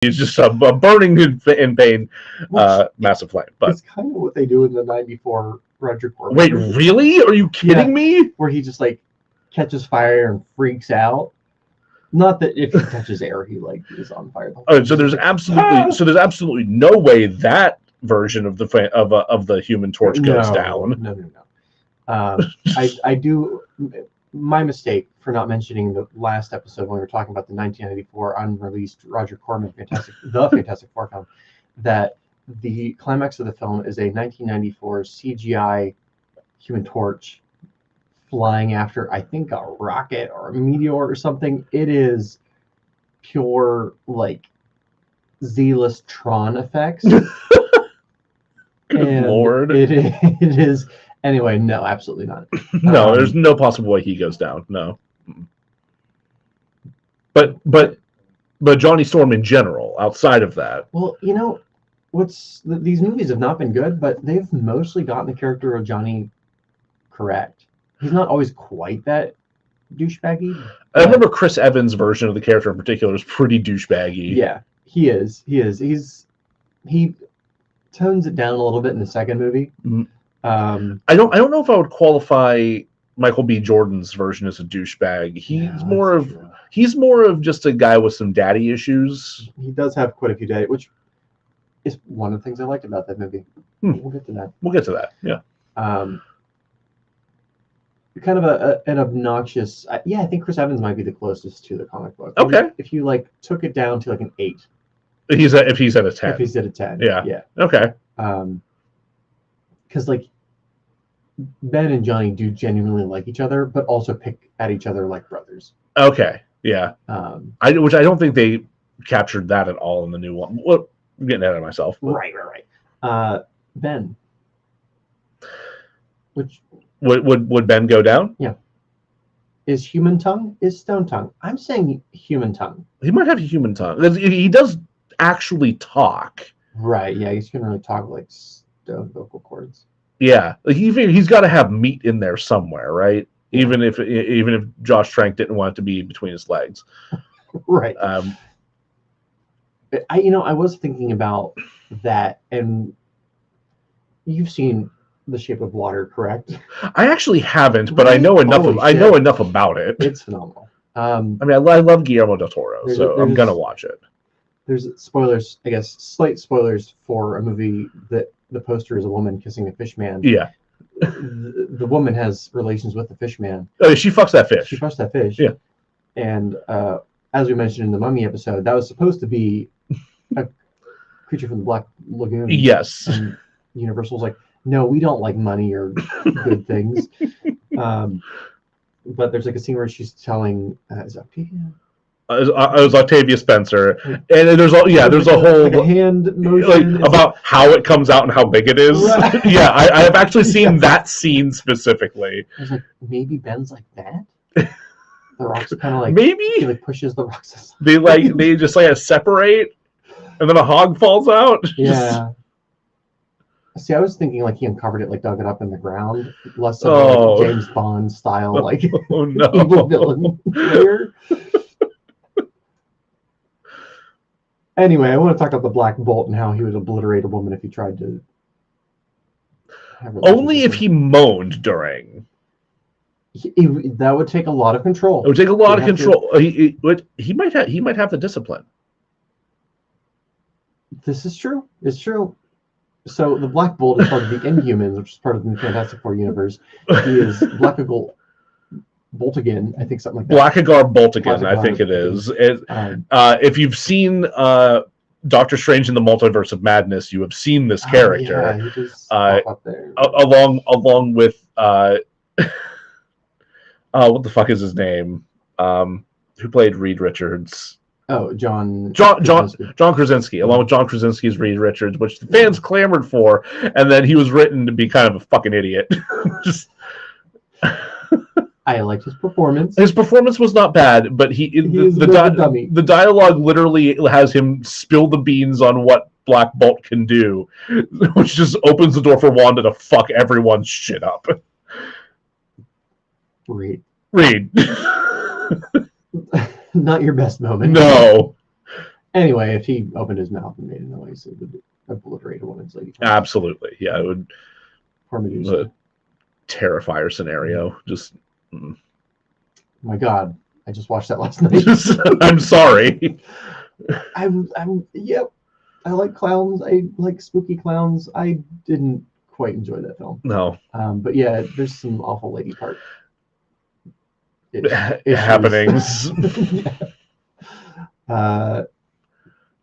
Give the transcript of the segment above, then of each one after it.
He's just a burning in pain, massive flame. But it's kind of what they do in the '94 Roger Corman. Wait, really? Are you kidding me? Where he just like catches fire and freaks out. Not that if he touches air, he like is on fire. So there's absolutely no way that version of the Human Torch goes down. No. I do. My mistake for not mentioning the last episode when we were talking about the 1994 unreleased Roger Corman Fantastic Four film, that the climax of the film is a 1994 CGI Human Torch flying after, I think, a rocket or a meteor or something. It is pure like Z-list Tron effects. Good Lord. It is. Anyway, no, absolutely not. No, there's no possible way he goes down. No. But Johnny Storm in general, outside of that. Well, you know, these movies have not been good, but they've mostly gotten the character of Johnny correct. He's not always quite that douchebaggy. I remember Chris Evans' version of the character in particular is pretty douchebaggy. Yeah, he is. He tones it down a little bit in the second movie. Mm-hmm. I don't know if I would qualify Michael B. Jordan's version as a douchebag. He's more of just a guy with some daddy issues. He does have quite a few daddy, which is one of the things I liked about that movie. We'll get to that. Yeah. Kind of an obnoxious. I think Chris Evans might be the closest to the comic book. Okay. If you like took it down to like an 8. If he's at a 10. If he's at a 10. Yeah. Okay. Because like Ben and Johnny do genuinely like each other, but also pick at each other like brothers. Okay, yeah. Which I don't think they captured that at all in the new one. Well, I'm getting ahead of myself. But. Right. Ben. Which would Ben go down? Yeah. Is human tongue? Is stone tongue? I'm saying human tongue. He might have a human tongue. He does actually talk. Right. Yeah, he's gonna really talk like stone vocal cords. Yeah, he's got to have meat in there somewhere, right? Even if Josh Trank didn't want it to be between his legs, right? I was thinking about that, and you've seen The Shape of Water, correct? I actually haven't, but I know enough. I know enough about it. It's phenomenal. I love Guillermo del Toro, so I'm gonna watch it. There's spoilers, I guess, slight spoilers for a movie that the poster is a woman kissing a fish man. Yeah. The woman has relations with the fish man. Oh, she fucks that fish. She fucks that fish. Yeah. And as we mentioned in the Mummy episode, that was supposed to be a creature from the Black Lagoon. Yes. And Universal's like, no, we don't like money or good things. But there's like a scene where she's telling, is that Octavia? It was Octavia Spencer, and there's a whole like a hand motion about how it comes out and how big it is. Right. Yeah, I have actually seen that scene specifically. I was like, maybe Ben's like that. The rocks kind of like maybe he like pushes the rocks aside. they just like separate, and then a hog falls out. Yeah. See, I was thinking like he uncovered it, like dug it up in the ground, less so like James Bond style, like evil villain player. Anyway, I want to talk about the Black Bolt and how he would obliterate a woman if he tried to. Only if he moaned during. That would take a lot of control. It would take a lot of control. He might have the discipline. This is true. It's true. So the Black Bolt is part of the Inhumans, which is part of the Fantastic Four universe. He is Blackagar Boltigan, I think, something like that. Blackagar Boltigan, I think it is. If you've seen Doctor Strange in the Multiverse of Madness, you have seen this character. Yeah, he just up there. Along with what the fuck is his name? Who played Reed Richards? Oh, John Krasinski, along with John Krasinski's Reed Richards, which the fans clamored for, and then he was written to be kind of a fucking idiot. Just. I liked his performance. His performance was not bad, but the dialogue literally has him spill the beans on what Black Bolt can do, which just opens the door for Wanda to fuck everyone's shit up. Reed. Not your best moment. No. Anyway, if he opened his mouth and made a noise, it would obliterate a woman's lady. Absolutely, yeah, it would. Poor Medusa. A terrifier scenario. Just. Oh my God, I just watched that last night. I'm sorry. Yep. I like clowns. I like spooky clowns. I didn't quite enjoy that film. No. But yeah, there's some awful lady part happenings.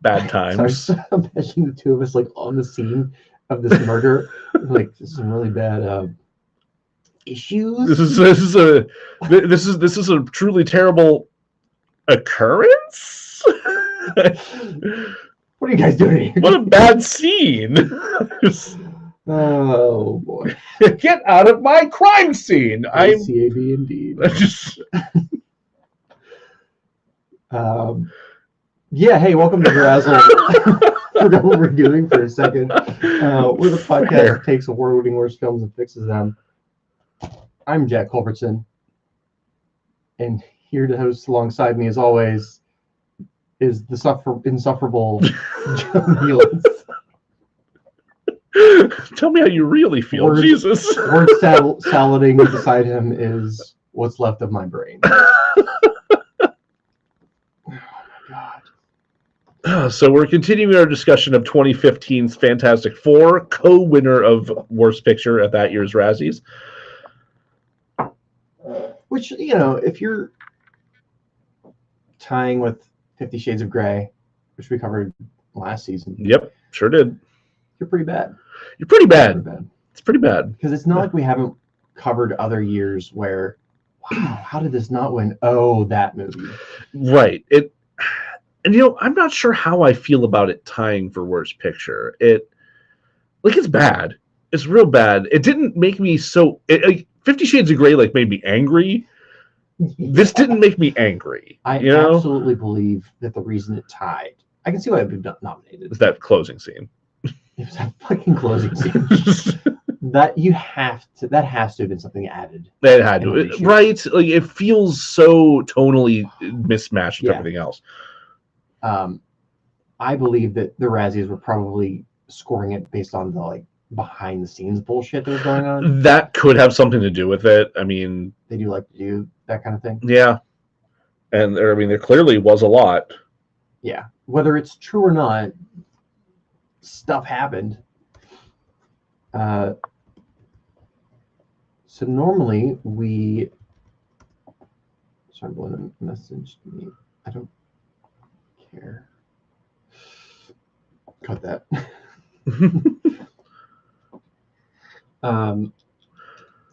Bad times. So I'm imagining the two of us like on the scene of this murder. Like, this is some really bad issues. This is a truly terrible occurrence. What are you guys doing here? What a bad scene. Oh boy. Get out of my crime scene. I'm CAB indeed. Yeah, hey, welcome to DeRazzled. Forgot what we're doing for a second. We're the podcast that takes award-winning worst films and fixes them. I'm Jack Culbertson, and here to host alongside me, as always, is the insufferable Joe Nealance. Tell me how you really feel, Jesus. Word salading beside him is what's left of my brain. So we're continuing our discussion of 2015's Fantastic Four, co-winner of Worst Picture at that year's Razzies. Which, if you're tying with 50 Shades of Grey, which we covered last season. Yep, sure did. You're pretty bad. You're pretty bad. It's pretty bad. Because it's not like we haven't covered other years where, wow, how did this not win? Oh, that movie. Right. And I'm not sure how I feel about it tying for Worst Picture. It's bad. It's real bad. It didn't make me 50 Shades of Grey made me angry. This didn't make me angry. I absolutely believe that the reason it tied, I can see why it would be nominated. It's that closing scene. It was that fucking closing scene. that has to have been something added. It had to, right? It feels so tonally mismatched with everything else. I believe that the Razzies were probably scoring it based on the behind the scenes bullshit that was going on. That could have something to do with it. I mean, they do like to do that kind of thing. Yeah, and there clearly was a lot. Yeah, whether it's true or not, stuff happened. So normally someone messaged me. I don't care. Cut that.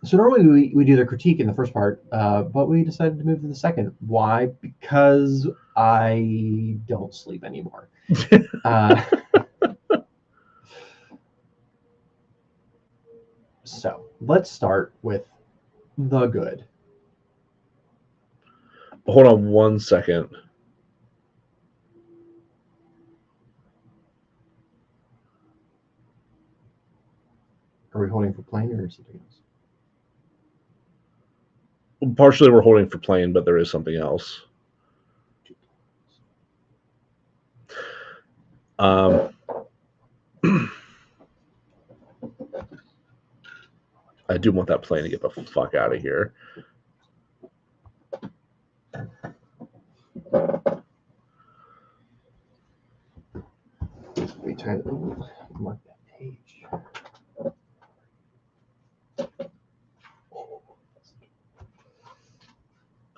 So normally we do the critique in the first part, but we decided to move to the second. Why? Because I don't sleep anymore. So let's start with the good. Hold on one second. Are we holding for plane or something else? Partially we're holding for plane, but there is something else. I do want that plane to get the fuck out of here. We try to mark that page.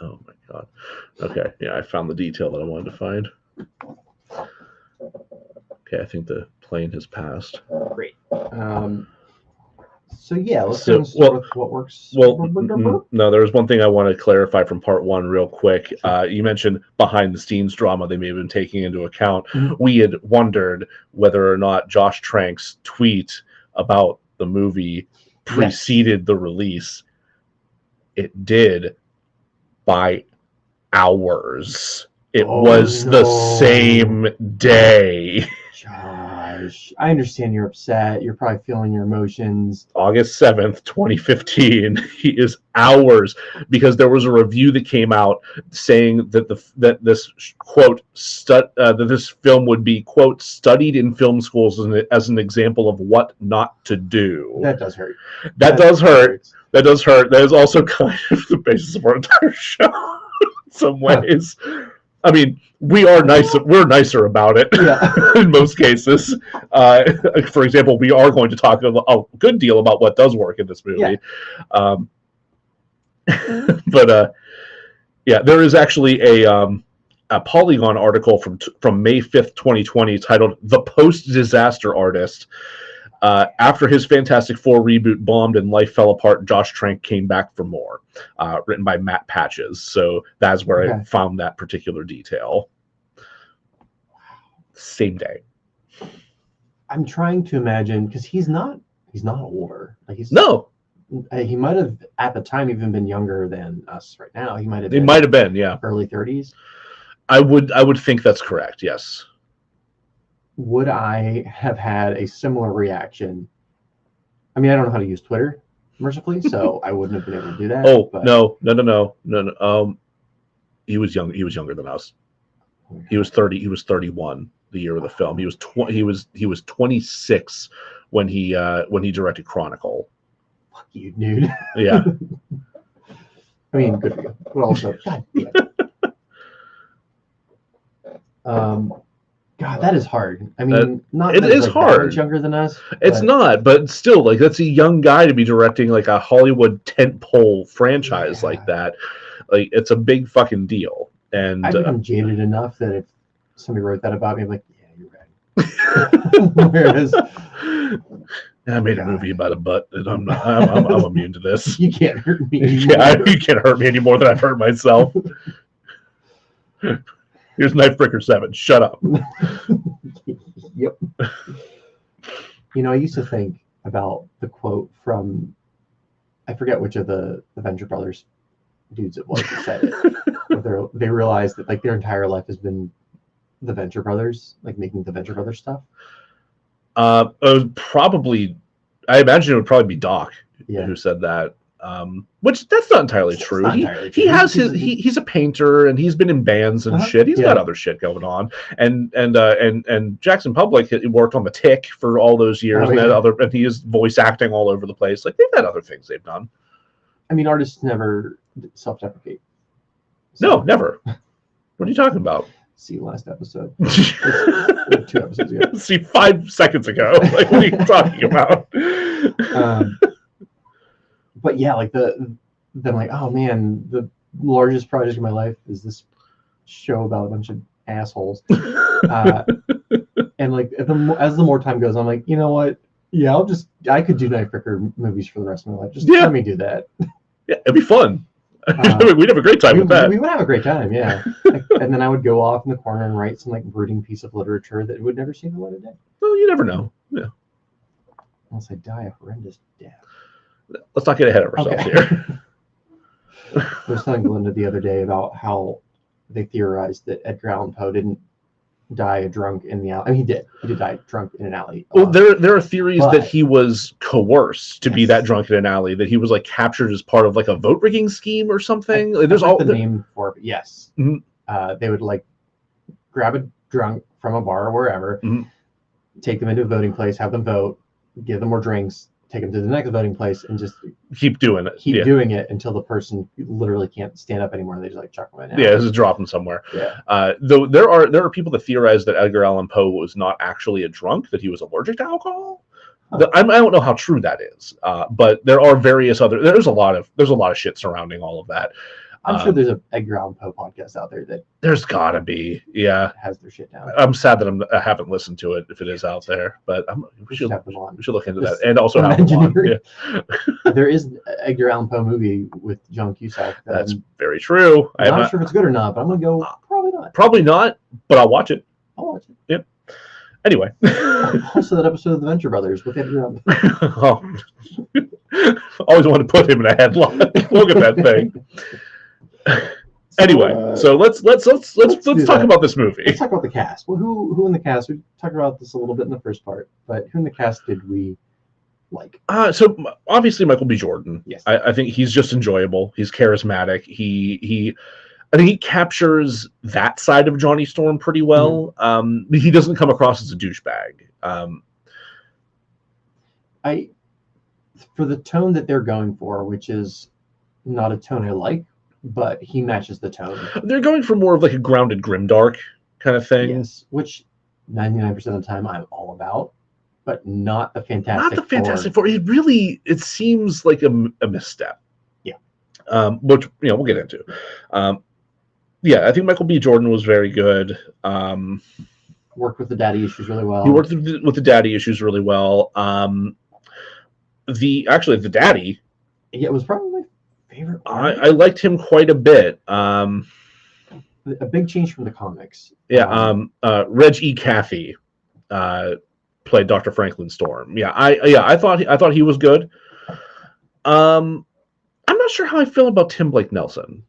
Oh my god. Okay, yeah, I found the detail that I wanted to find. Okay, I think the plane has passed. Great. So yeah, let's start with what works. No, there was one thing I want to clarify from part one real quick. You mentioned behind the scenes drama they may have been taking into account. Mm-hmm. We had wondered whether or not Josh Trank's tweet about the movie preceded the release. It did by hours. It was the same day. Josh, I understand you're upset. You're probably feeling your emotions. August 7th, 2015. He is hours because there was a review that came out saying that that this quote that this film would be quote studied in film schools as an example of what not to do. That does hurt. That does hurt. That does hurt. That is also kind of the basis of our entire show in some ways. I mean, we are nicer. We're nicer about it in most cases. For example, we are going to talk a good deal about what does work in this movie. Yeah. But there is actually a Polygon article from May 5th, 2020, titled "The Post-Disaster Artist." After his Fantastic Four reboot bombed and life fell apart, Josh Trank came back for more. Written by Matt Patches. So that's where I found that particular detail. Same day. I'm trying to imagine, because he's not older. Like he might have at the time even been younger than us right now. He might have been early 30s. I would think that's correct. Yes. Would I have had a similar reaction? I mean, I don't know how to use Twitter, mercifully, so I wouldn't have been able to do that. Oh, but... No. He was young. He was younger than us. He was 30. He was 31 the year of the film. He was 26 when he directed Chronicle. Fuck you, dude. Yeah. I mean, good for you. But also, God damn. God, that is hard. I mean, it is hard. Much younger than us. It's not, but still, like that's a young guy to be directing like a Hollywood tentpole franchise like that. Like it's a big fucking deal. And I've become jaded enough that if somebody wrote that about me, I'm like, yeah, you're right. Whereas I made a movie about a butt, and I'm immune to this. You can't hurt me anymore. Yeah, you can't hurt me any more than I've hurt myself. Here's Knifebreaker 7. Shut up. Yep. You know, I used to think about the quote from, I forget which of the Venture Brothers dudes it was that said it. They realized that like their entire life has been the Venture Brothers, like making the Venture Brothers stuff. It was probably, I imagine it would probably be Doc who said that. Which that's not entirely true. He has he's a painter and he's been in bands and shit. He's got other shit going on. And Jackson Public worked on The Tick for all those years and he is voice acting all over the place. Like they've had other things they've done. I mean, artists never self-deprecate. So. No, never. What are you talking about? See last episode. 2 episodes ago. See 5 seconds ago. Like what are you talking about? But yeah, like then like, oh man, the largest project of my life is this show about a bunch of assholes. And like as the more time goes on, I'm like, you know what? Yeah, I could do Knifebreaker movies for the rest of my life. Just let me do that. Yeah, it'd be fun. We'd have a great time with that. We would have a great time, yeah. And then I would go off in the corner and write some like brooding piece of literature that would never see the light of day. Well, you never know. Yeah. Unless I die a horrendous death. Let's not get ahead of ourselves here. I was telling Belinda the other day about how they theorized that Edgar Allan Poe didn't die a drunk in the alley. I mean, he did. He did die drunk in an alley. Well, there are theories that he was coerced to be that drunk in an alley, that he was like captured as part of like a vote rigging scheme or something. There's all the name for it. Yes. Mm-hmm. They would like grab a drunk from a bar or wherever, take them into a voting place, have them vote, give them more drinks, take them to the next voting place, and just keep doing it. Keep doing it until the person literally can't stand up anymore. They just like chuck them in. Yeah, just drop them somewhere. Yeah. Though there are people that theorize that Edgar Allan Poe was not actually a drunk, that he was allergic to alcohol. I don't know how true that is, but there are various other. There's a lot of shit surrounding all of that. I'm sure there's an Edgar Allan Poe podcast out there that there's gotta be, has their shit down. I'm sad that I haven't listened to it if it is out there, but we should look into that and also have them on. Yeah. There is an Edgar Allan Poe movie with John Cusack. That's very true. I'm not sure if it's good or not, but I'm gonna go probably not. Probably not, but I'll watch it. Yep. Anyway. Also, that episode of the Venture Brothers with Edgar Allan Poe. Always wanted to put him in a headlock. Look at that thing. Anyway, so let's talk about this movie. Let's talk about the cast. Well, who in the cast? We talked about this a little bit in the first part, but who in the cast did we like? So obviously Michael B. Jordan. Yes. I think he's just enjoyable. He's charismatic. I think he captures that side of Johnny Storm pretty well. He doesn't come across as a douchebag. For the tone that they're going for, which is not a tone I like, but he matches the tone. They're going for more of like a grounded grimdark kind of thing. Yes, which 99% of the time I'm all about, but not the Fantastic Four. Not the Fantastic Four. It seems like a misstep. Yeah. Which we'll get into. I think Michael B. Jordan was very good. Worked with the daddy issues really well. He worked with the daddy issues really well. The daddy. Yeah, it was probably my favorite part. I liked him quite a bit. A big change from the comics. Reg E. Cathey played Dr. Franklin Storm. I thought he was good. I'm not sure how I feel about Tim Blake Nelson.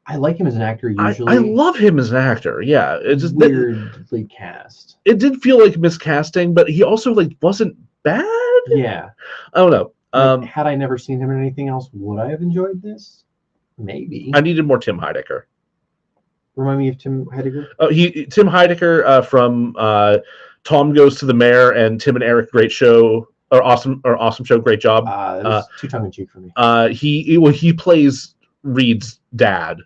I like him as an actor usually. I love him as an actor. Yeah, it's just weirdly cast. It did feel like miscasting, but he also wasn't bad. Yeah, I don't know. Had I never seen him in anything else, would I have enjoyed this? Maybe. I needed more Tim Heidecker. Remind me of Tim Heidecker. Tim Heidecker from Tom Goes to the Mayor and Tim and Eric Great Show or Awesome Show. Great job. That was too tongue in cheek for me. He plays Reed's dad.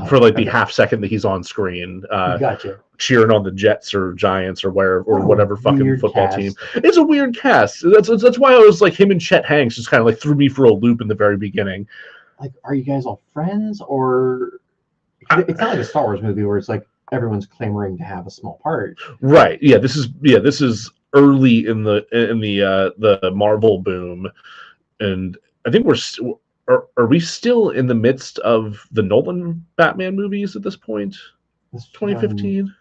For the okay. half second that he's on screen, gotcha. Cheering on the Jets or Giants or whatever fucking football cast. team. It's a weird cast. That's why I was like him and Chet Hanks just kind of threw me for a loop in the very beginning. Like, are you guys all friends, or it's not like a Star Wars movie where it's like everyone's clamoring to have a small part? Right. Yeah. This is early in the Marvel boom, and I think Are we still in the midst of the Nolan Batman movies at this point? This 2015?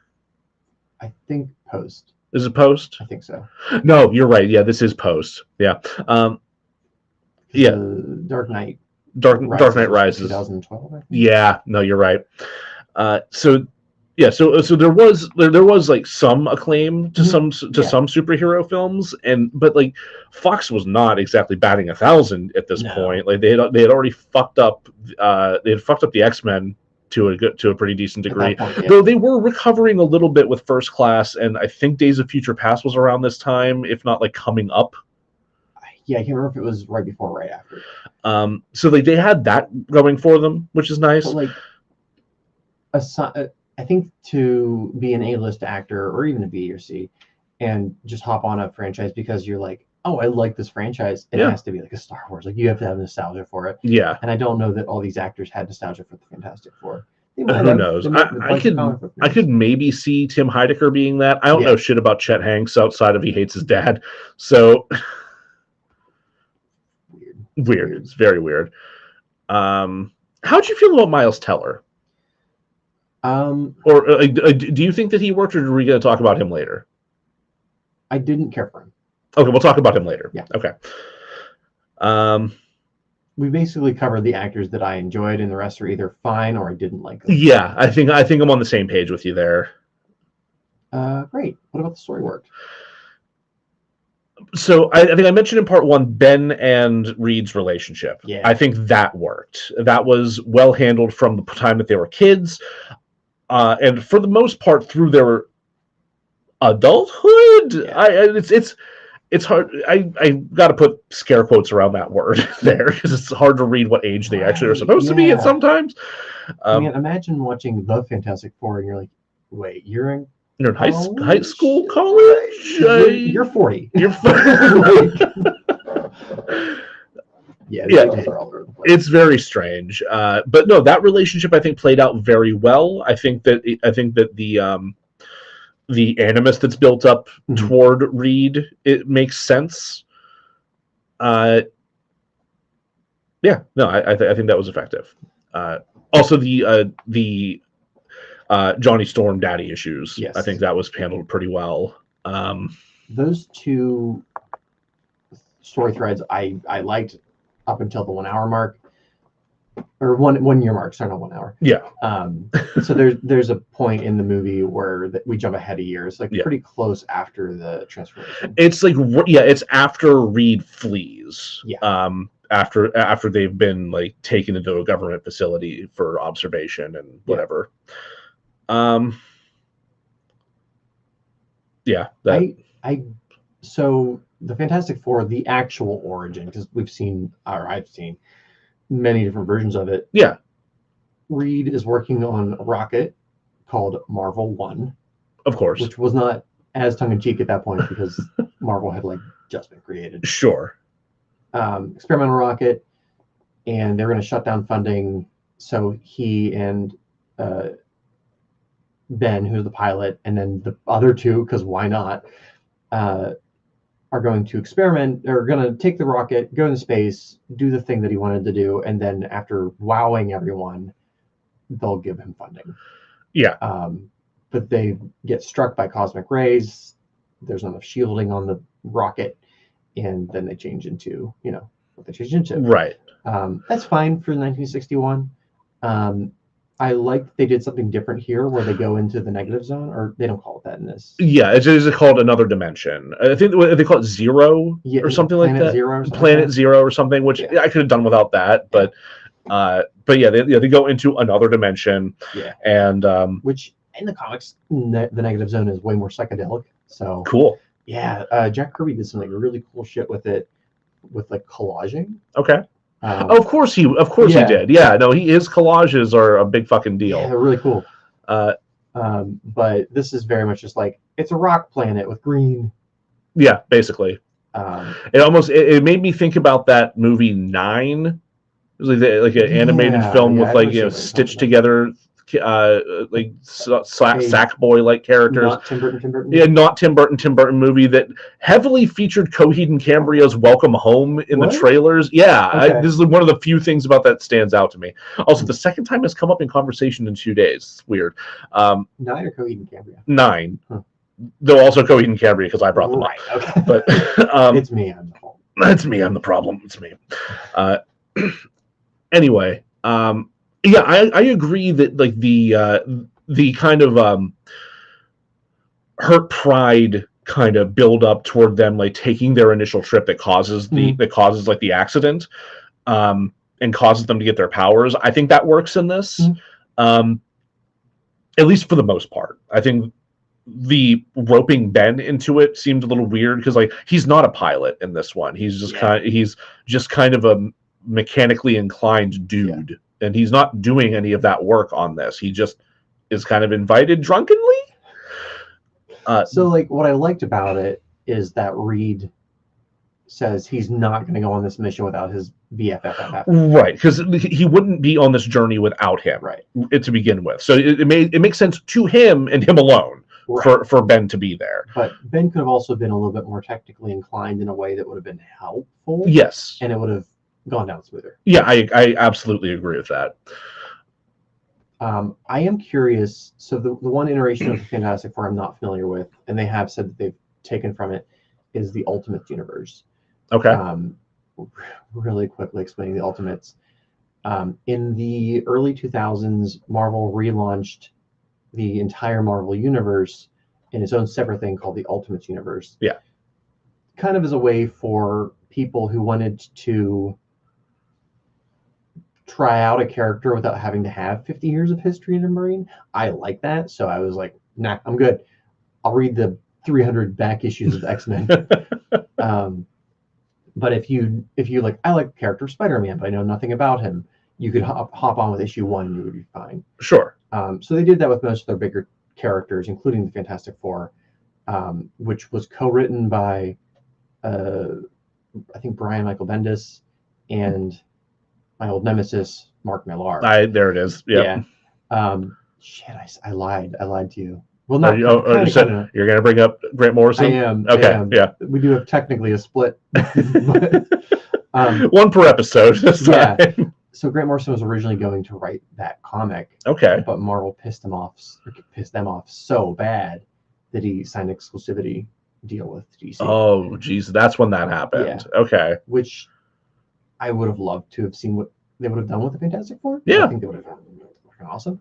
I think post. Is it post? I think so. No, you're right. Yeah, this is post. Yeah. Dark Knight. Dark Knight Rises. 2012, I think. Yeah, no, you're right. So there was like some acclaim to some superhero films, but like Fox was not exactly batting 1,000 at this point. Like they had already fucked up the X-Men to a pretty decent degree. Though they were recovering a little bit with First Class, and I think Days of Future Past was around this time, if not like coming up. Yeah, I can't remember if it was right before or right after. So like they had that going for them, which is nice. But like I think to be an A-list actor or even a B or C and just hop on a franchise because you're like, oh, I like this franchise, it has to be like a Star Wars. Like you have to have nostalgia for it. Yeah. And I don't know that all these actors had nostalgia for the Fantastic Four. Who knows? I could maybe see Tim Heidecker being that. I don't know shit about Chet Hanks outside of he hates his dad. So weird. It's very weird. How'd you feel about Miles Teller? Do you think that he worked, or are we going to talk about him later? I didn't care for him. Okay, we'll talk about him later. Yeah. Okay. We basically covered the actors that I enjoyed, and the rest are either fine or I didn't like them. Yeah, I think I'm on the same page with you there. Great. What about the story work? So I think I mentioned in part one Ben and Reed's relationship. Yeah. I think that worked. That was well handled from the time that they were kids. And for the most part, through their adulthood, it's hard. I got to put scare quotes around that word there because it's hard to read what age they actually are supposed to be at sometimes. I mean, imagine watching The Fantastic Four and you're like, wait, you're in high school, college? You're 40. You're 40. It's very strange, but no, that relationship I think played out very well. I think that the animus that's built up toward Reed, it makes sense. I think that was effective. Also, the Johnny Storm daddy issues. Yes. I think that was handled pretty well. Those two story threads I liked up until the 1 hour mark. or 1 year mark. Sorry, not 1 hour. Yeah. So there's a point in the movie where we jump ahead a year. It's like pretty close after the transformation. It's like it's after Reed flees. Yeah. After they've been like taken into a government facility for observation and whatever. Yeah. So the Fantastic Four, the actual origin, because I've seen many different versions of it. Yeah. Reed is working on a rocket called Marvel 1. Of course. Which was not as tongue-in-cheek at that point because Marvel had like just been created. Sure. Experimental rocket, and they're going to shut down funding. So he and Ben, who's the pilot, and then the other two, because why not, are going to experiment. They're going to take the rocket, go into space, do the thing that he wanted to do, and then after wowing everyone, they'll give him funding. Yeah. But they get struck by cosmic rays. There's not enough shielding on the rocket, and then they change into, what they change into. Right. That's fine for 1961. I like that they did something different here where they go into the negative zone, or they don't call it that in this. Yeah, it is called another dimension. I think they call it Zero or something like that. Planet Zero or something, which I could have done without that, but yeah, they go into another dimension. Yeah. And which in the comics, the negative zone is way more psychedelic. So cool. Yeah, Jack Kirby did some like really cool shit with it, with like collaging. Okay. Of course he did. Yeah, no, his collages are a big fucking deal. Yeah, they're really cool. But this is very much just like it's a rock planet with green. Yeah, basically. It made me think about that movie 9. It was like an animated film with like stitched together like Sackboy like characters. Not Tim Burton. Yeah, not Tim Burton movie that heavily featured Coheed and Cambria's "Welcome Home" in the trailers. Yeah, okay. This is one of the few things about that stands out to me. Also, the second time it's come up in conversation in 2 days. It's weird. 9 or Coheed and Cambria? 9. Huh. Though also Coheed and Cambria because I brought them up. Okay. But it's me. I'm the problem. It's me. I'm the problem. It's me. Anyway. Yeah, I agree that like the kind of hurt pride kind of build up toward them like taking their initial trip that causes like the accident and causes them to get their powers. I think that works in this. At least for the most part. I think the roping Ben into it seemed a little weird because like he's not a pilot in this one. He's just kind of a mechanically inclined dude. Yeah. And he's not doing any of that work on this. He just is kind of invited drunkenly. So, like, what I liked about it is that Reed says he's not going to go on this mission without his BFF. Right, because he wouldn't be on this journey without him, right? To begin with. So it makes sense to him and him alone for Ben to be there. But Ben could have also been a little bit more technically inclined in a way that would have been helpful. Yes. And it would have gone down smoother. Yeah, I absolutely agree with that. I am curious. So the one iteration of the Fantastic Four I'm not familiar with, and they have said that they've taken from it, is the Ultimate Universe. Okay. Really quickly explaining the Ultimates. In the early 2000s, Marvel relaunched the entire Marvel Universe in its own separate thing called the Ultimate Universe. Yeah. Kind of as a way for people who wanted to try out a character without having to have 50 years of history in a Marine. I like that, so I was like, nah, I'm good. I'll read the 300 back issues of X-Men. But if you like, I like the character Spider-Man, but I know nothing about him, you could hop on with issue 1 and you would be fine. Sure. So they did that with most of their bigger characters, including the Fantastic Four, which was co-written by I think Brian Michael Bendis and my old nemesis Mark Millar. There it is. Yep. Yeah. Shit, I lied. I lied to you. Well, not you're going to bring up Grant Morrison? I am. Okay. I am. Yeah. We do have technically a split. One per episode. Yeah. So Grant Morrison was originally going to write that comic. Okay. But Marvel pissed them off so bad that he signed an exclusivity deal with DC. Oh, geez, that's when that happened. Yeah. Okay. Which I would have loved to have seen what they would have done with the Fantastic Four. Yeah. I think they would have done awesome.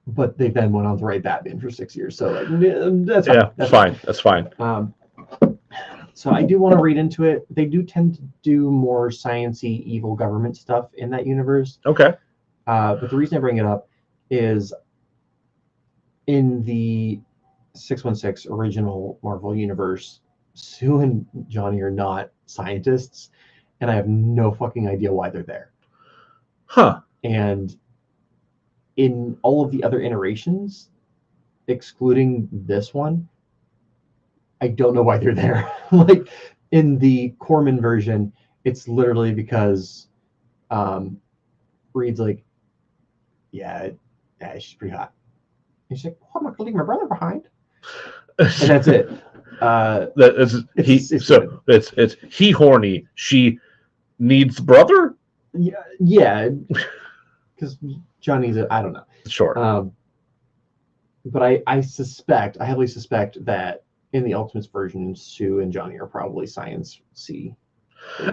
But they then went on to write Batman for 6 years. So that's fine. Yeah, that's fine. So I do want to read into it. They do tend to do more sciencey, evil government stuff in that universe. Okay. But the reason I bring it up is in the 616 original Marvel universe, Sue and Johnny are not scientists, and I have no fucking idea why they're there. Huh. And in all of the other iterations, excluding this one, I don't know why they're there. Like in the Corman version, it's literally because Reed's like, yeah, she's pretty hot. And she's like, oh, I'm not gonna leave my brother behind. And that's it. It's he horny. She needs brother. Yeah, because Johnny's I don't know. Sure. But I heavily suspect that in the Ultimates version, Sue and Johnny are probably science-y.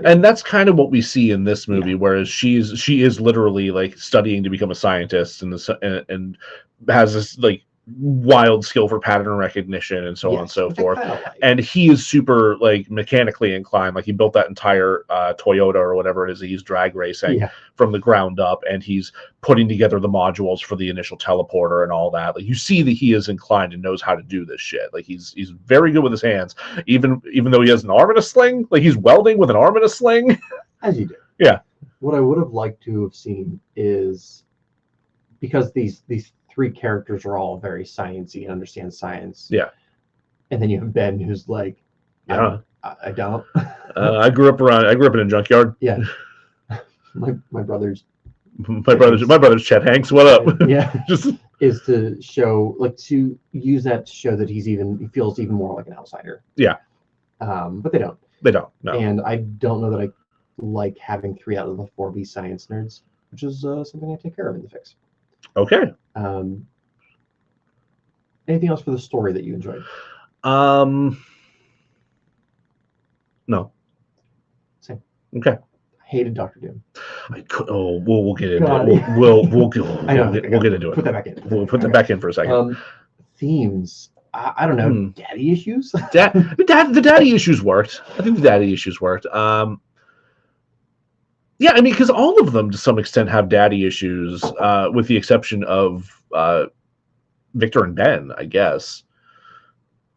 And that's kind of what we see in this movie, whereas she is literally like studying to become a scientist and has this like wild skill for pattern recognition and so on and so forth. And he is super like mechanically inclined. Like he built that entire Toyota or whatever it is that he's drag racing from the ground up, and he's putting together the modules for the initial teleporter and all that. Like you see that he is inclined and knows how to do this shit. Like he's very good with his hands, even though he has an arm in a sling. Like he's welding with an arm in a sling. As you do. Yeah. What I would have liked to have seen is, because these three characters are all very sciencey and understand science. Yeah. And then you have Ben, who's like, I don't. I grew up in a junkyard. Yeah. My brother's Chet Hanks. What up? Yeah. Just is to show, like, to use that to show that he feels even more like an outsider. Yeah. But they don't. They don't. No. And I don't know that I like having 3 out of the 4 be science nerds, which is something I take care of in the fix. Okay. Anything else for the story that you enjoyed? No. Same. Okay. I hated Dr. Doom. We'll get into it. We'll get into it. Put that back in. We'll put that back in for a second. Themes. I don't know. Daddy issues. The daddy issues worked. I think the daddy issues worked. Yeah, I mean, because all of them to some extent have daddy issues, with the exception of Victor and Ben, I guess.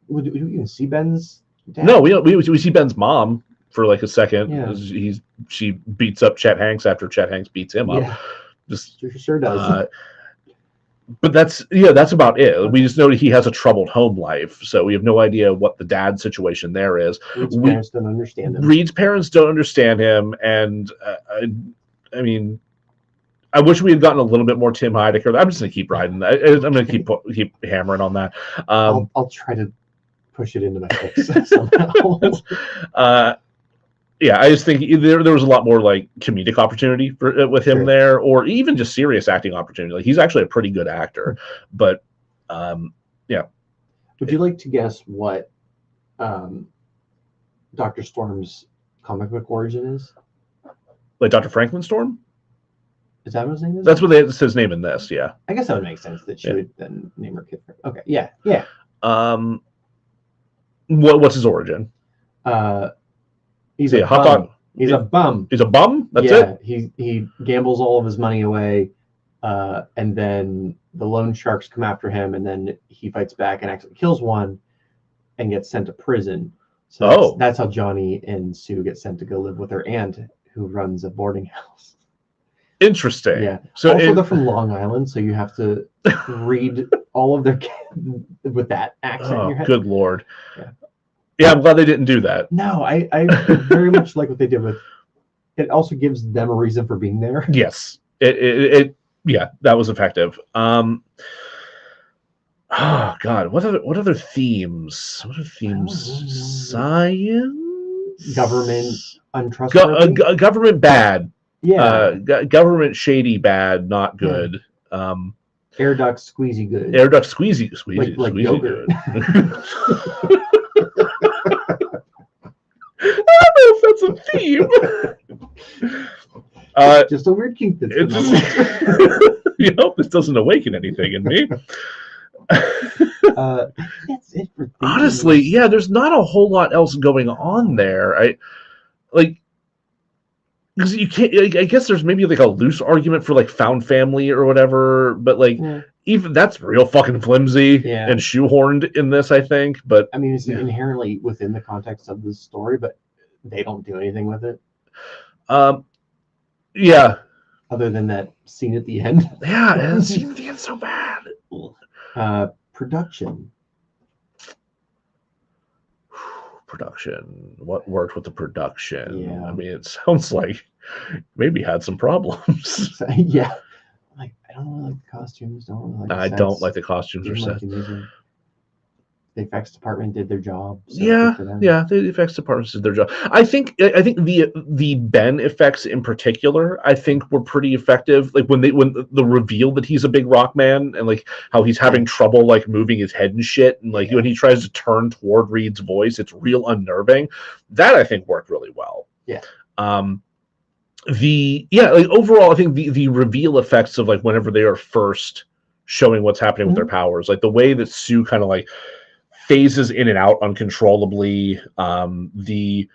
Do you even see Ben's dad? No, we see Ben's mom for like a second. Yeah. She beats up Chet Hanks after Chet Hanks beats him up. She sure does. But that's about it. We just know that he has a troubled home life, so we have no idea what the dad situation there is. Reed's parents don't understand him. Reed's parents don't understand him, and I mean, I wish we had gotten a little bit more Tim Heidecker. I'm just gonna keep riding. I'm gonna keep hammering on that. I'll try to push it into my fix somehow. Yeah, I just think there was a lot more like comedic opportunity with him there, or even just serious acting opportunity. Like he's actually a pretty good actor, but yeah. Would you like to guess what Dr. Storm's comic book origin is? Like Dr. Franklin Storm? Is that what his name is? That's what it's his name in this. Yeah. I guess that would make sense that she would then name her kid. Okay. Yeah. What's his origin? He's a hot dog. He's a bum. He's a bum? That's it? He gambles all of his money away, and then the loan sharks come after him, and then he fights back and actually kills one and gets sent to prison. So that's how Johnny and Sue get sent to go live with her aunt, who runs a boarding house. Interesting. Yeah. So also, they're from Long Island, so you have to read all of their with that accent in your head. Good Lord. Yeah, I'm glad they didn't do that. No, I very much like what they did with it. Also gives them a reason for being there. Yes, it that was effective. Oh God, what other themes? What are themes? Science, government, untrustworthy, government bad. Yeah, government shady bad, not good. Yeah. Air ducts squeezy good. Air ducts squeezy like squeezy yogurt. Good. I don't know if that's a theme. Just a weird kink that's this doesn't awaken anything in me. That's it for honestly, yeah, there's not a whole lot else going on there. Because you can't. I guess there's maybe like a loose argument for like found family or whatever, but like even that's real fucking flimsy and shoehorned in this, I think. But I mean, it's inherently within the context of the story, but they don't do anything with it. Yeah. Other than that scene at the end. Yeah, and the scene at the end's so bad. Production. What worked with the production? Yeah. I mean, it sounds like maybe had some problems. Yeah. Like, I don't really like the costumes. Don't really like the don't like the costumes or sets. The effects department did their job. So the effects department did their job. I think the Ben effects in particular, I think were pretty effective. Like when the reveal that he's a big rock man and like how he's having trouble like moving his head and shit, and like when he tries to turn toward Reed's voice, it's real unnerving. That I think worked really well. Yeah. Like overall, I think the reveal effects of like whenever they are first showing what's happening with their powers, like the way that Sue kind of like phases in and out uncontrollably, the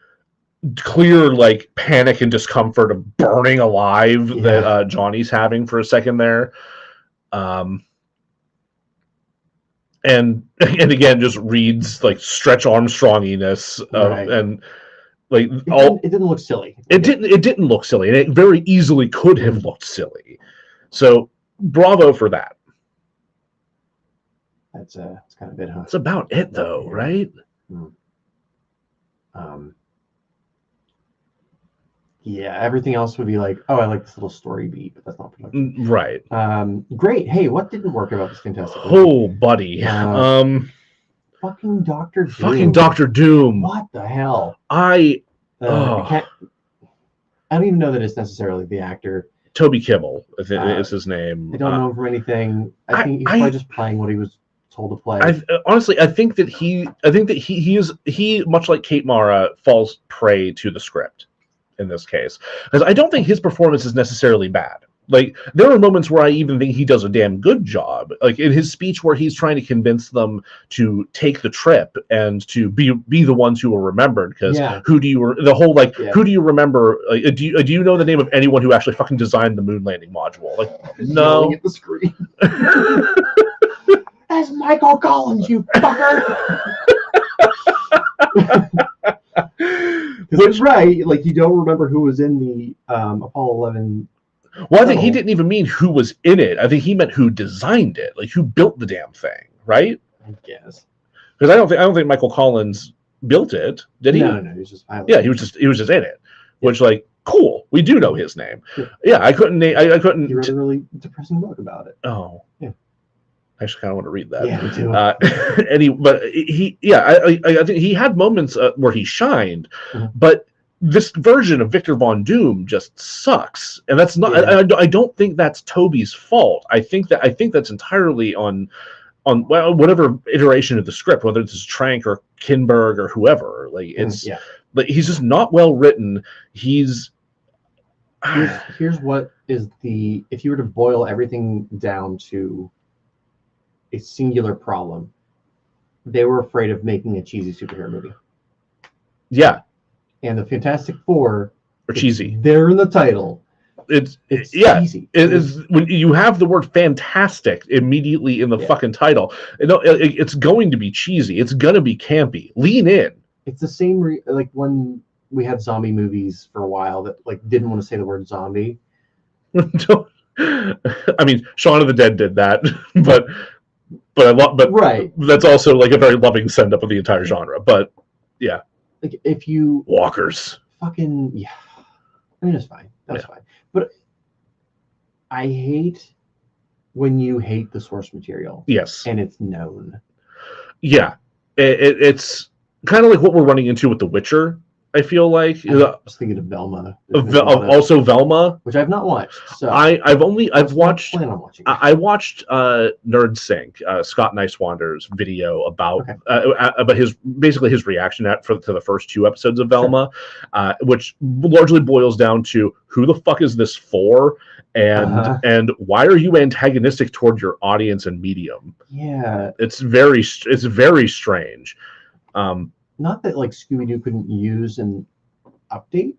clear like panic and discomfort of burning alive that Johnny's having for a second there, and again just Reed's like Stretch Armstronginess and like it didn't look silly. It didn't look silly, and it very easily could have looked silly. So bravo for that. It's kind of it, huh? That's about it, though, right? Yeah, everything else would be like, oh, I like this little story beat, but that's not production. Right. Great. Hey, what didn't work about this Fantastic Four? Oh, buddy. Fucking Dr. Doom. Fucking Dr. Doom. What the hell? I don't even know that it's necessarily the actor. Toby Kebbell is his name. I don't know him from anything. I think he's probably just playing what he was told to play. Honestly, I think that he much like Kate Mara falls prey to the script in this case, because I don't think his performance is necessarily bad. Like there are moments where I even think he does a damn good job, like in his speech where he's trying to convince them to take the trip and to be the ones who are remembered. Because who do you remember? Like, do you know the name of anyone who actually fucking designed the moon landing module? Like no. Yelling at the screen. That's Michael Collins, you fucker. That's right. Like you don't remember who was in the Apollo 11. Well, I think he didn't even mean who was in it. I think he meant who designed it, like who built the damn thing, right? I guess. Because I don't think Michael Collins built it, did he? No, he was just piloting. Yeah, he was just in it, which like cool. We do know his name. Yeah, I couldn't. I couldn't. You read a really depressing book about it. Oh, yeah. I actually kind of want to read that. Yeah, me too. I think he had moments where he shined, but this version of Victor Von Doom just sucks, and that's not. I don't think that's Toby's fault. I think that's entirely on whatever iteration of the script, whether it's Trank or Kinberg or whoever. Like it's like he's just not well written. Here's what is if you were to boil everything down to a singular problem, they were afraid of making a cheesy superhero movie. Yeah. And the Fantastic Four are cheesy. They're in the title. It's cheesy. It is when you have the word fantastic immediately in the fucking title. It's going to be cheesy. It's gonna be campy. Lean in. It's the same like when we had zombie movies for a while that like didn't want to say the word zombie. I mean, Shaun of the Dead did that, but right. That's also like a very loving send up of the entire genre. But yeah. Like if you walkers fucking I mean it's fine. That's fine. But I hate when you hate the source material. Yes. And it's known. Yeah. It's kind of like what we're running into with The Witcher, I feel like I was thinking of Velma. Also Velma, which I've not watched. So I've watched. Plan on watching. I watched Nerd Sync, Scott Nicewander's video about his reaction to the first 2 episodes of Velma, which largely boils down to who the fuck is this for, and why are you antagonistic toward your audience and medium? Yeah, it's very strange. Not that like Scooby-Doo couldn't use an update,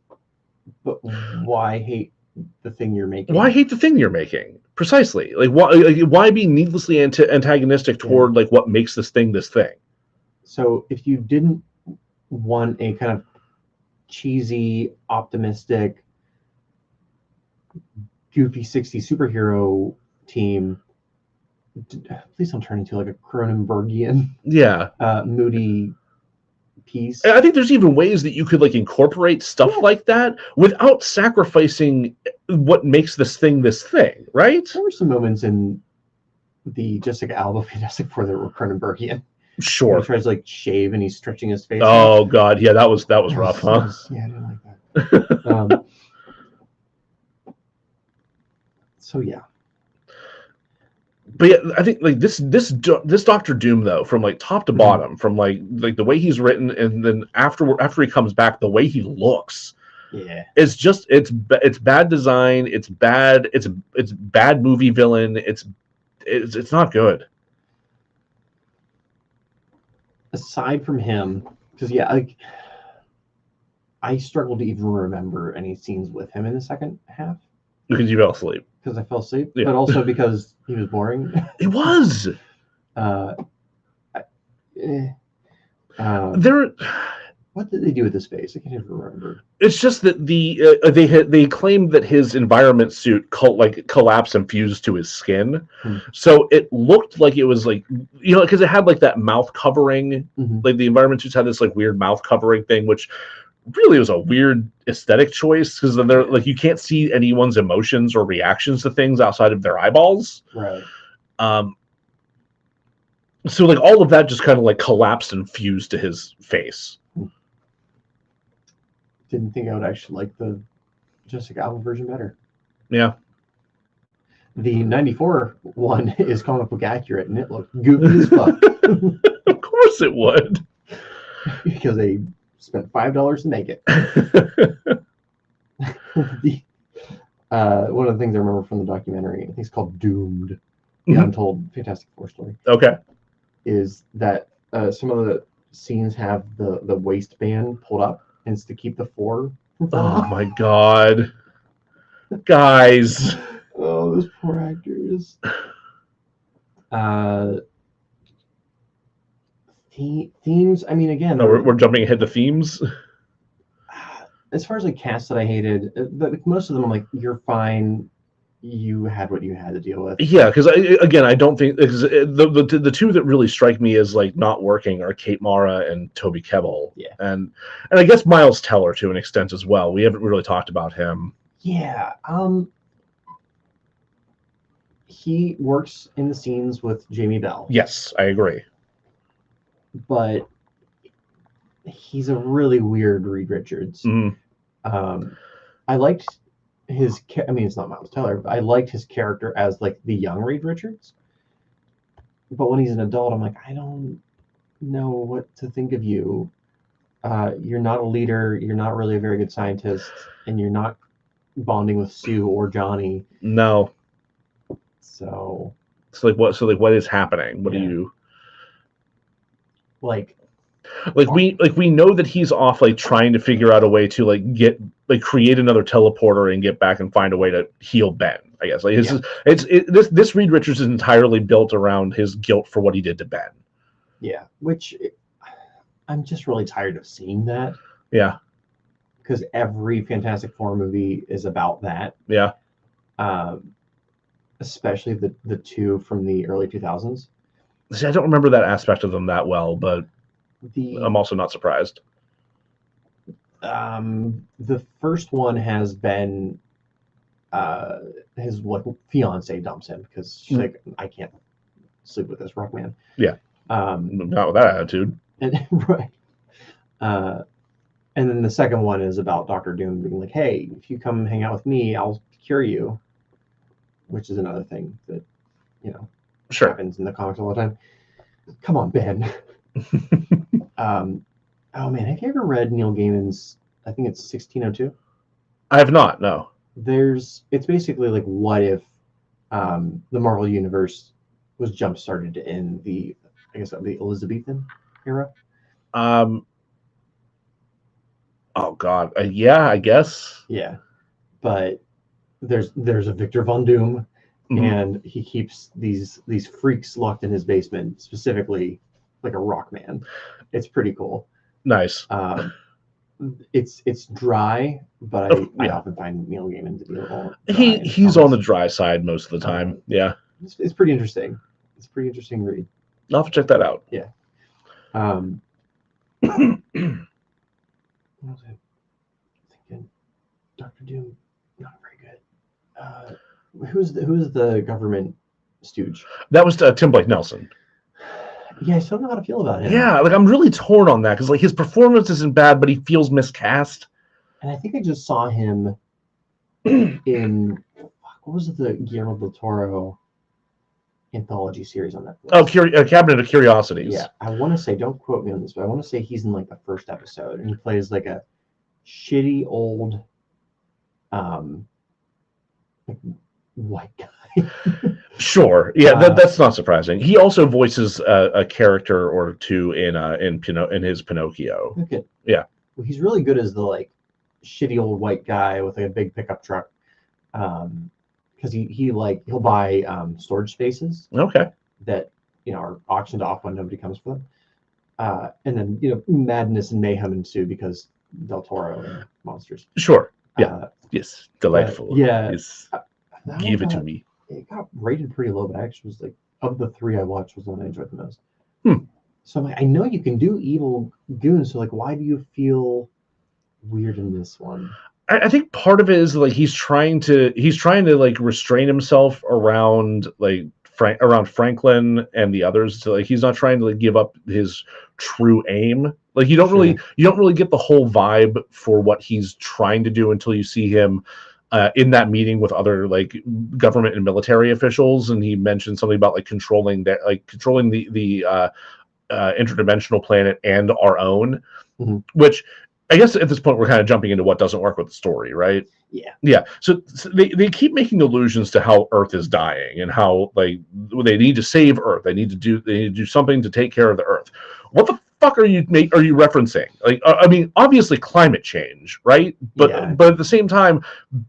but why hate the thing you're making? Why hate the thing you're making? Precisely. Like why be needlessly antagonistic toward like what makes this thing this thing? So if you didn't want a kind of cheesy, optimistic, goofy 60s superhero team, please don't turn into like a Cronenbergian, moody piece. I think there's even ways that you could like incorporate stuff like that without sacrificing what makes this thing, right? There were some moments in the Jessica Alba Fantastic Four that were Cronenbergian. Sure. He tries to like shave and he's stretching his face. Oh God, yeah, that was rough, huh? Yeah, I didn't like that. So yeah. But yeah, I think like this Doctor Doom though, from like top to bottom, from like the way he's written, and then after he comes back, the way he looks, it's just it's bad design, it's bad movie villain, it's not good. Aside from him, because I struggled to even remember any scenes with him in the second half. Because you fell asleep. Because I fell asleep, but also because he was boring. He was. What did they do with his face? I can't even remember. It's just that they claimed that his environment suit collapsed and fused to his skin, so it looked like it was like because it had like that mouth covering, like the environment suits had this like weird mouth covering thing, which really was a weird aesthetic choice because then they're like you can't see anyone's emotions or reactions to things outside of their eyeballs. Right. So like all of that just kind of like collapsed and fused to his face. Didn't think I would actually like the Jessica Alba version better. Yeah. The 94 one is comic book accurate and it looked goofy as fuck. Of course it would. Because they spent $5 to make it. One of the things I remember from the documentary, I think it's called Doomed, the Untold Fantastic Four story. Okay. Is that some of the scenes have the waistband pulled up, and it's to keep the four. Oh my God, guys! Oh, those poor actors. Themes. I mean, again, we're jumping ahead to themes. As far as like cast that I hated, most of them I'm like, you're fine. You had what you had to deal with. Yeah, because I don't think the two that really strike me as like not working are Kate Mara and Toby Kebbell. Yeah, and I guess Miles Teller to an extent as well. We haven't really talked about him. Yeah, he works in the scenes with Jamie Bell. Yes, I agree. But he's a really weird Reed Richards. I liked his. I mean, it's not Miles Teller, but I liked his character as like the young Reed Richards. But when he's an adult, I'm like, I don't know what to think of you. You're not a leader. You're not really a very good scientist, and you're not bonding with Sue or Johnny. No. So what is happening? What do you like? We know that he's off like trying to figure out a way to create another teleporter and get back and find a way to heal Ben. I guess this Reed Richards is entirely built around his guilt for what he did to Ben. Yeah, which I'm just really tired of seeing that. Yeah, because every Fantastic Four movie is about that. Yeah, especially the two from the early 2000s. See, I don't remember that aspect of them that well, but I'm also not surprised. The first one has been his fiance dumps him because she's like, I can't sleep with this rock man. Yeah. Not with that attitude. And right. And then the second one is about Doctor Doom being like, "Hey, if you come hang out with me, I'll cure you," which is another thing that happens in the comics all the time. Come on, Ben. Oh man, have you ever read Neil Gaiman's? I think it's 1602. I have not. No. It's basically like, what if the Marvel universe was jump started in the Elizabethan era? Oh God, yeah, I guess. Yeah, but there's a Victor Von Doom, and he keeps these freaks locked in his basement, specifically like a rock man. It's pretty cool. Nice. It's dry, but I often find Neil Gaiman to be a little dry. He's on the dry side most of the time. Yeah, it's pretty interesting. It's a pretty interesting read. I'll have to check that out. Yeah. What was I thinking? Doctor Doom, not very good. Who's the government stooge? That was Tim Blake Nelson. Yeah, I still don't know how to feel about him. Yeah, like I'm really torn on that because like his performance isn't bad, but he feels miscast. And I think I just saw him in what was it, the Guillermo del Toro anthology series on Netflix? Oh, Cabinet of Curiosities. Yeah, I want to say, don't quote me on this, but I want to say he's in like the first episode, and he plays like a shitty old, white guy. Sure. Yeah, that's not surprising. He also voices a character or two in his Pinocchio. Okay. Yeah. Well, he's really good as the like shitty old white guy with like a big pickup truck. Because he'll buy storage spaces. Okay. That are auctioned off when nobody comes for them. And then madness and mayhem ensue because Del Toro and monsters. Sure. Yeah. Yes. Delightful. Yeah. Yes. Give it to me. It got rated pretty low, but actually was like, of the three I watched, was the one I enjoyed the most. So I'm like, I know you can do evil goons, so like, why do you feel weird in this one? I think part of it is like he's trying to like restrain himself around like Franklin and the others. So like he's not trying to like give up his true aim. Like you don't really get the whole vibe for what he's trying to do until you see him in that meeting with other like government and military officials, and he mentioned something about like controlling the interdimensional planet and our own, which I guess at this point we're kind of jumping into what doesn't work with the story, right? Yeah. So they keep making allusions to how Earth is dying and how like they need to save Earth. They need to do something to take care of the Earth. What the fuck are you referencing? Like, I mean, obviously climate change, right? But at the same time,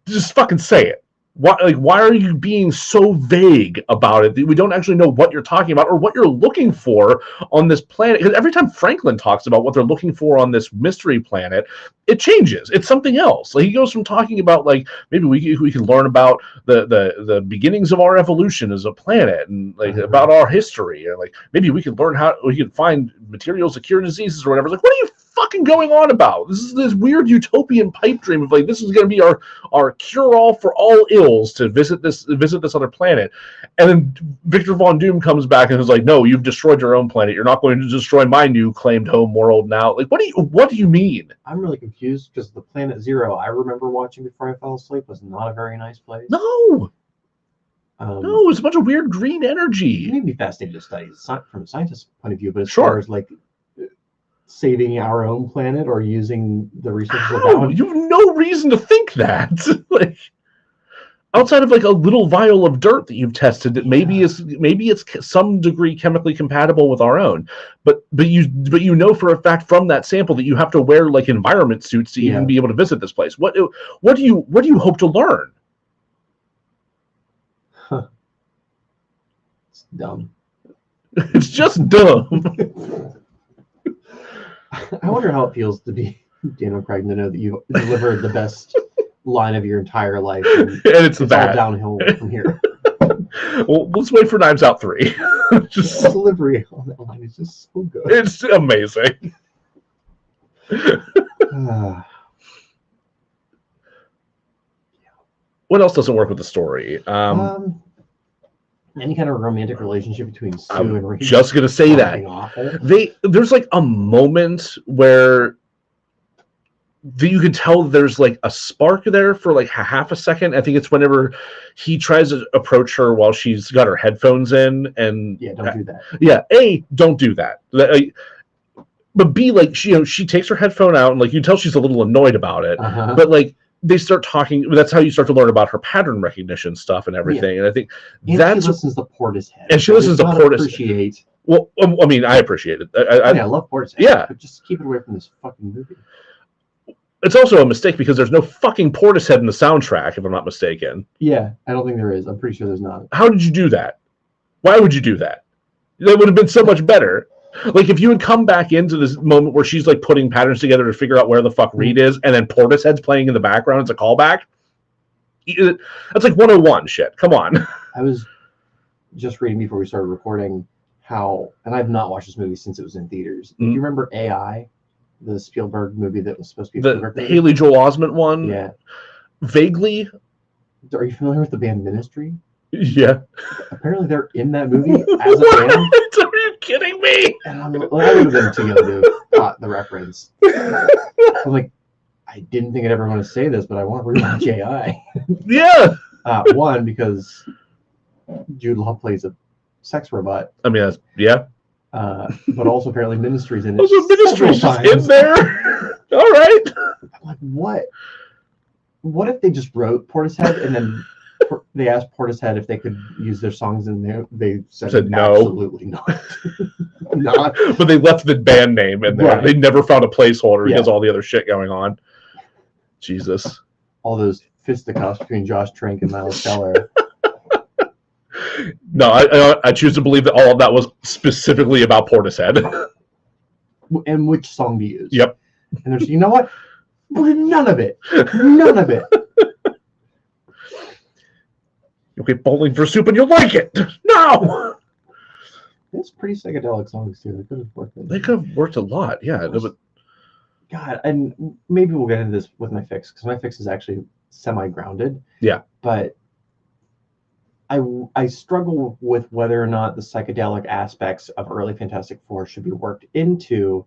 just fucking say it. Why are you being so vague about it that we don't actually know what you're talking about or what you're looking for on this planet? Because every time Franklin talks about what they're looking for on this mystery planet, it changes. It's something else. Like he goes from talking about like maybe we can learn about the beginnings of our evolution as a planet and like about our history, and like maybe we can learn how we can find materials to cure diseases or whatever. Like, what are you fucking going on about? This is this weird utopian pipe dream of like this is going to be our cure all for all ills to visit this other planet, and then Victor Von Doom comes back and is like, no, you've destroyed your own planet. You're not going to destroy my new claimed home world now. Like, what do you mean? I'm really confused because the Planet Zero I remember watching before I fell asleep was not a very nice place. No, it's a bunch of weird green energy. It may be fascinating to study from a scientist's point of view, but as far as like saving our own planet or using the resources of that one, you have no reason to think that. Like, outside of like a little vial of dirt that you've tested that maybe it's some degree chemically compatible with our own, but you know for a fact from that sample that you have to wear like environment suits to even be able to visit this place. What do you hope to learn? It's dumb. It's just dumb. I wonder how it feels to be Daniel Craig to know that you delivered the best line of your entire life, and it's all downhill from here. Well, let's wait for Knives Out 3. Just the delivery on that line is just so good. It's amazing. What else doesn't work with the story? Any kind of romantic relationship between Sue and Reed. Just gonna say that awful. there's like a moment where you can tell there's like a spark there for like half a second. I think it's whenever he tries to approach her while she's got her headphones in, and don't do that. Yeah, A, don't do that. But B, like she takes her headphone out, and like you tell she's a little annoyed about it. But like they start talking. That's how you start to learn about her pattern recognition stuff and everything. Yeah. And I think she listens to Portishead. And she listens to Portishead. Well, I mean, I appreciate it. I love Portishead. Yeah, but just keep it away from this fucking movie. It's also a mistake because there's no fucking Portishead in the soundtrack, if I'm not mistaken. Yeah, I don't think there is. I'm pretty sure there's not. How did you do that? Why would you do that? That would have been so much better. Like, if you had come back into this moment where she's, like, putting patterns together to figure out where the fuck Reed is, and then Portishead's playing in the background as a callback, that's like 101 shit. Come on. I was just reading before we started recording how, and I've not watched this movie since it was in theaters. Do you remember AI? The Spielberg movie that was supposed to be the Haley Joel Osment one. Yeah, vaguely. Are you familiar with the band Ministry? Yeah. Apparently, they're in that movie as a band. Are you kidding me? And I would have been too young to caught the reference. I'm like, I didn't think I'd ever want to say this, but I want to rewatch AI. Yeah. One, because Jude Law plays a sex robot. I mean, yeah. But also apparently Ministry's in it. Also, Ministry's just in there. All right. I'm like, what? What if they just wrote Portishead and then they asked Portishead if they could use their songs in there? They said no. Absolutely not. Not. But they left the band name in there. Right. They never found a placeholder because all the other shit going on. Jesus. All those fisticuffs between Josh Trank and Miles Teller. No, I choose to believe that all of that was specifically about Portishead. And which song to use. Yep. And there's, you know what? None of it. None of it. You'll get bowling for soup and you'll like it. No! It's pretty psychedelic songs, too. They could have worked. They could have worked a lot, yeah. God, and maybe we'll get into this with my fix, because my fix is actually semi-grounded. Yeah. But I struggle with whether or not the psychedelic aspects of early Fantastic Four should be worked into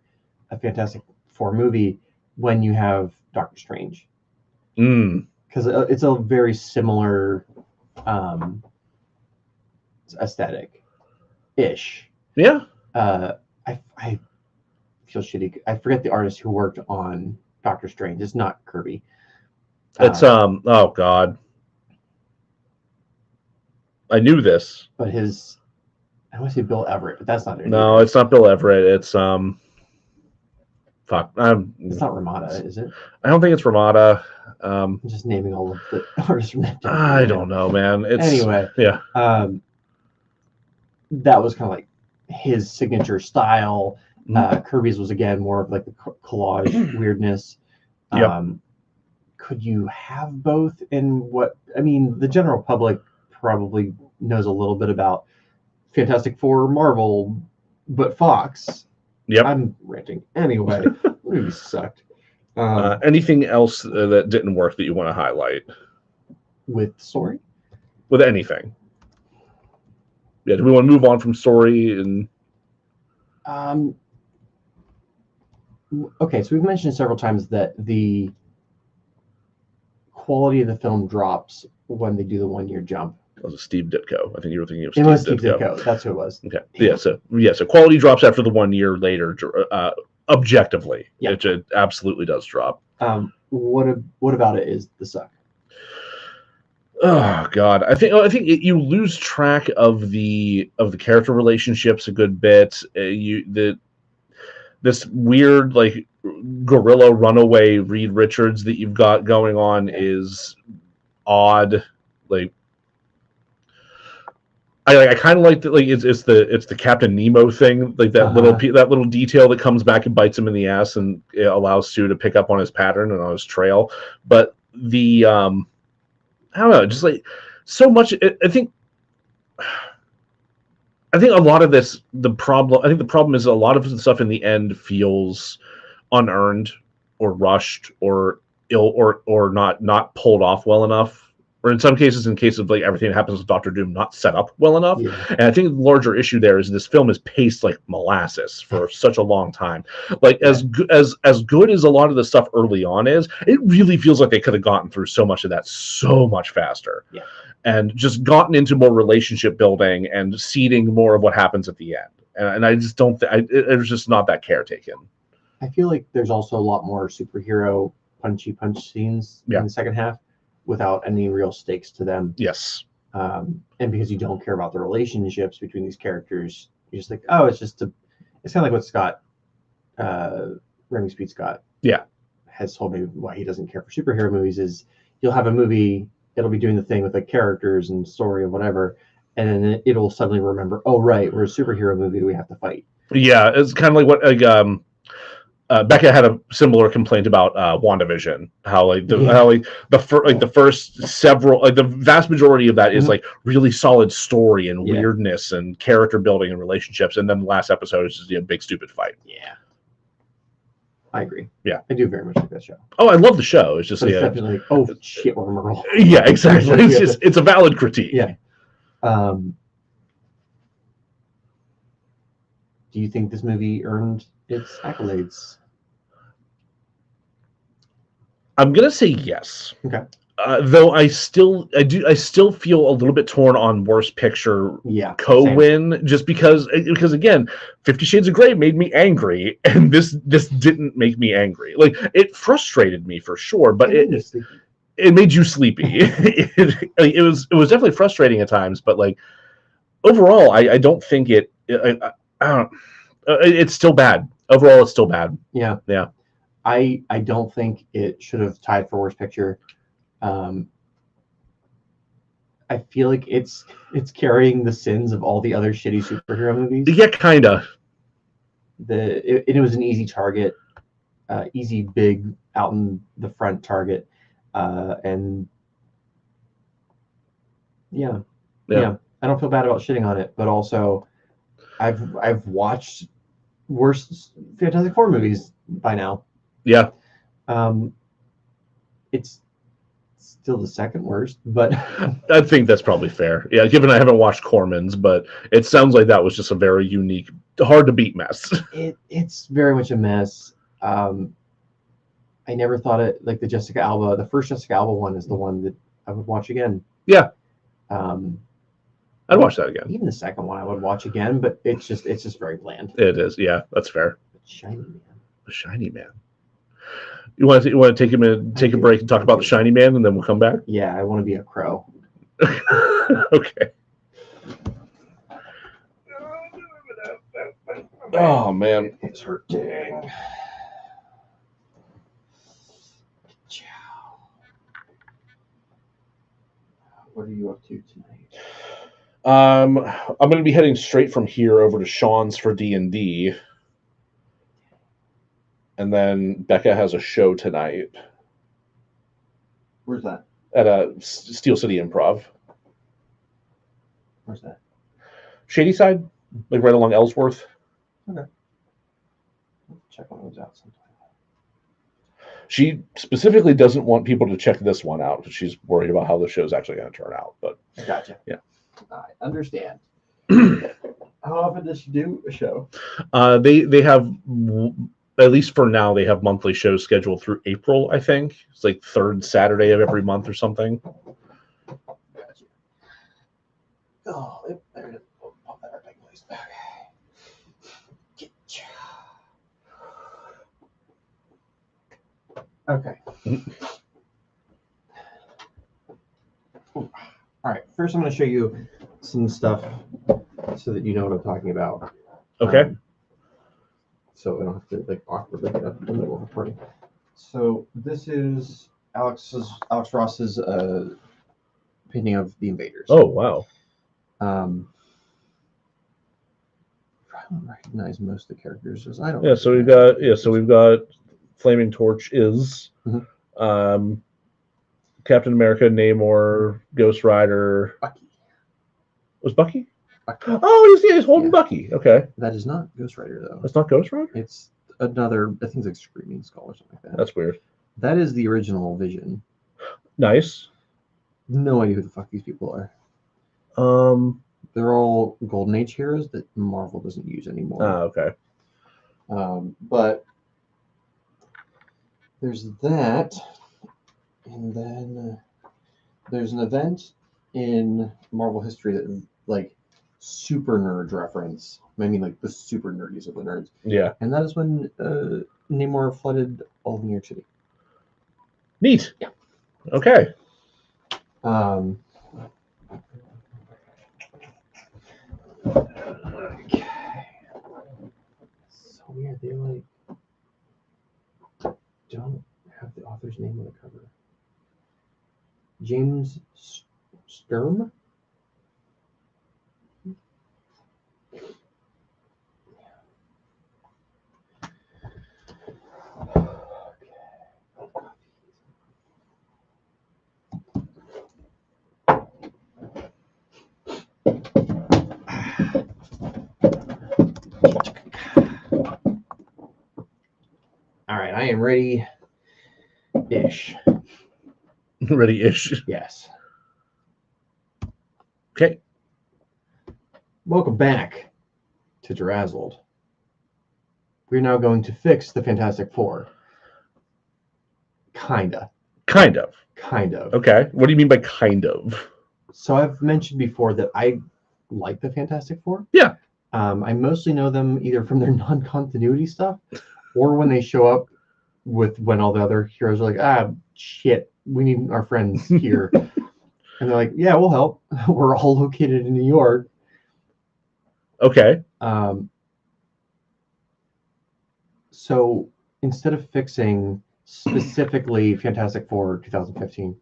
a Fantastic Four movie when you have Doctor Strange. Because it's a very similar aesthetic-ish. Yeah. I feel shitty. I forget the artist who worked on Doctor Strange. It's not Kirby. It's oh god. I knew this. But I want to say Bill Everett, but that's not it. No, it's not Bill Everett. It's fuck. It's not Ramada, is it? I don't think it's Ramada. I'm just naming all of the artists from that. I don't know, man. Anyway, yeah. That was kind of like his signature style. Kirby's was again more of like the collage weirdness. Could you have both in what? I mean, the general public probably knows a little bit about Fantastic Four, Marvel, but Fox. Yep. I'm ranting. Anyway, the movie sucked. Anything else that didn't work that you want to highlight? With story? With anything. Yeah, do we want to move on from story and okay, so we've mentioned several times that the quality of the film drops when they do the 1 year jump. It was Steve Ditko. I think you were thinking of Steve Ditko. It was Steve Ditko. That's who it was. Okay. Yeah. So quality drops after the 1 year later. Objectively, it absolutely does drop. What about it is the suck? Oh God, I think you lose track of the character relationships a good bit. This weird like guerrilla runaway Reed Richards that you've got going on is odd. Like I kind of like that. Like it's the Captain Nemo thing. Like that little detail that comes back and bites him in the ass and it allows Sue to pick up on his pattern and on his trail. But the I don't know, just like so much. I think a lot of this. The problem is a lot of the stuff in the end feels unearned or rushed or ill or not pulled off well enough. Or in some cases, in case of like everything that happens with Doctor Doom, not set up well enough. Yeah. And I think the larger issue there is this film is paced like molasses for such a long time. Like as good as a lot of the stuff early on is, it really feels like they could have gotten through so much of that so much faster. Yeah. And just gotten into more relationship building and seeding more of what happens at the end. And I just don't think it was just not that caretaken. I feel like there's also a lot more superhero punchy punch scenes in the second half without any real stakes to them. Yes. And because you don't care about the relationships between these characters, you're just like, oh, it's kind of like what Scott, Remy Speed Scott, has told me why he doesn't care for superhero movies is you'll have a movie, it'll be doing the thing with the characters and story and whatever, and then it'll suddenly remember, oh right, we're a superhero movie, we have to fight. Yeah, it's kind of like what Becca had a similar complaint about WandaVision. How the first several, like the vast majority of that is like really solid story and weirdness and character building and relationships, and then the last episode is just a big stupid fight. Yeah, I agree. Yeah, I do very much like that show. Oh, I love the show. It's just it's definitely like, oh shit, we're Merle. Yeah, exactly. It's a valid critique. Yeah. Do you think this movie earned its accolades? I'm gonna say yes. Okay. Though I still feel a little bit torn on Worst Picture co-win, just because again, 50 Shades of Grey made me angry, and this didn't make me angry. Like it frustrated me for sure, but it made you sleepy. it was definitely frustrating at times, but like overall, I don't think it's still bad. Overall, it's still bad. Yeah. Yeah. I don't think it should have tied for Worst Picture. I feel like it's carrying the sins of all the other shitty superhero movies. Yeah, kinda. It was an easy target, easy big out in the front target, and yeah. I don't feel bad about shitting on it, but also I've watched worse Fantastic Four movies by now. Yeah. It's still the second worst, but I think that's probably fair. Yeah, given I haven't watched Corman's, but it sounds like that was just a very unique, hard to beat mess. It's very much a mess. I never thought it like the first Jessica Alba one is the one that I would watch again. Yeah. I'd watch that again. Even the second one I would watch again, but it's just very bland. It is, yeah, that's fair. The Shiny Man. You want to take a minute, take a break, and talk about the Shiny Man, and then we'll come back. Yeah, I want to be a crow. Okay. Oh man, it's hurting. What are you up to tonight? I'm going to be heading straight from here over to Sean's for D&D. And then Becca has a show tonight. Where's that? At Steel City Improv. Where's that? Shady Side, like right along Ellsworth. Okay. Check one of those out sometime. She specifically doesn't want people to check this one out because she's worried about how the show's actually going to turn out. But gotcha. Yeah. I understand. How often does she do a show? They have, at least for now, they have monthly shows scheduled through April, I think. It's like third Saturday of every month or something. Gotcha. Oh, there it is. Pop that big place back. Okay. All right. First, I'm going to show you some stuff so that you know what I'm talking about. Okay. So I don't have to like awkwardly get up in the middle of a party. So this is Alex Ross's painting of the Invaders. Oh wow. I don't recognize most of the characters as I don't. Yeah. So we've got Flaming Torch is. Mm-hmm. Captain America, Namor, Ghost Rider. Bucky. Was Bucky? Oh, he's holding Bucky. Okay. That is not Ghost Rider, though. That's not Ghost Rider? It's another, I think it's like Screaming Skull or something like that. That's weird. That is the original Vision. Nice. no idea who the fuck these people are. They're all Golden Age heroes that Marvel doesn't use anymore. Okay. But there's that, and then there's an event in Marvel history that like super nerd reference. I mean, like the super nerdiest of the nerds. Yeah. And that is when Namor flooded all of New York City. Neat. Yeah. Okay. Okay. So weird. They like don't have the author's name on the cover. James Sturm. All right, I am ready-ish. Ready-ish. Yes. Okay. Welcome back to DeRazzled. We're now going to fix the Fantastic Four. Kinda. Kind of. Kind of. Okay. What do you mean by kind of? So I've mentioned before that I like the Fantastic Four. Yeah. I mostly know them either from their non-continuity stuff or when they show up when all the other heroes are like, shit, we need our friends here. And they're like, yeah, we'll help. We're all located in New York. Okay. So instead of fixing specifically Fantastic Four 2015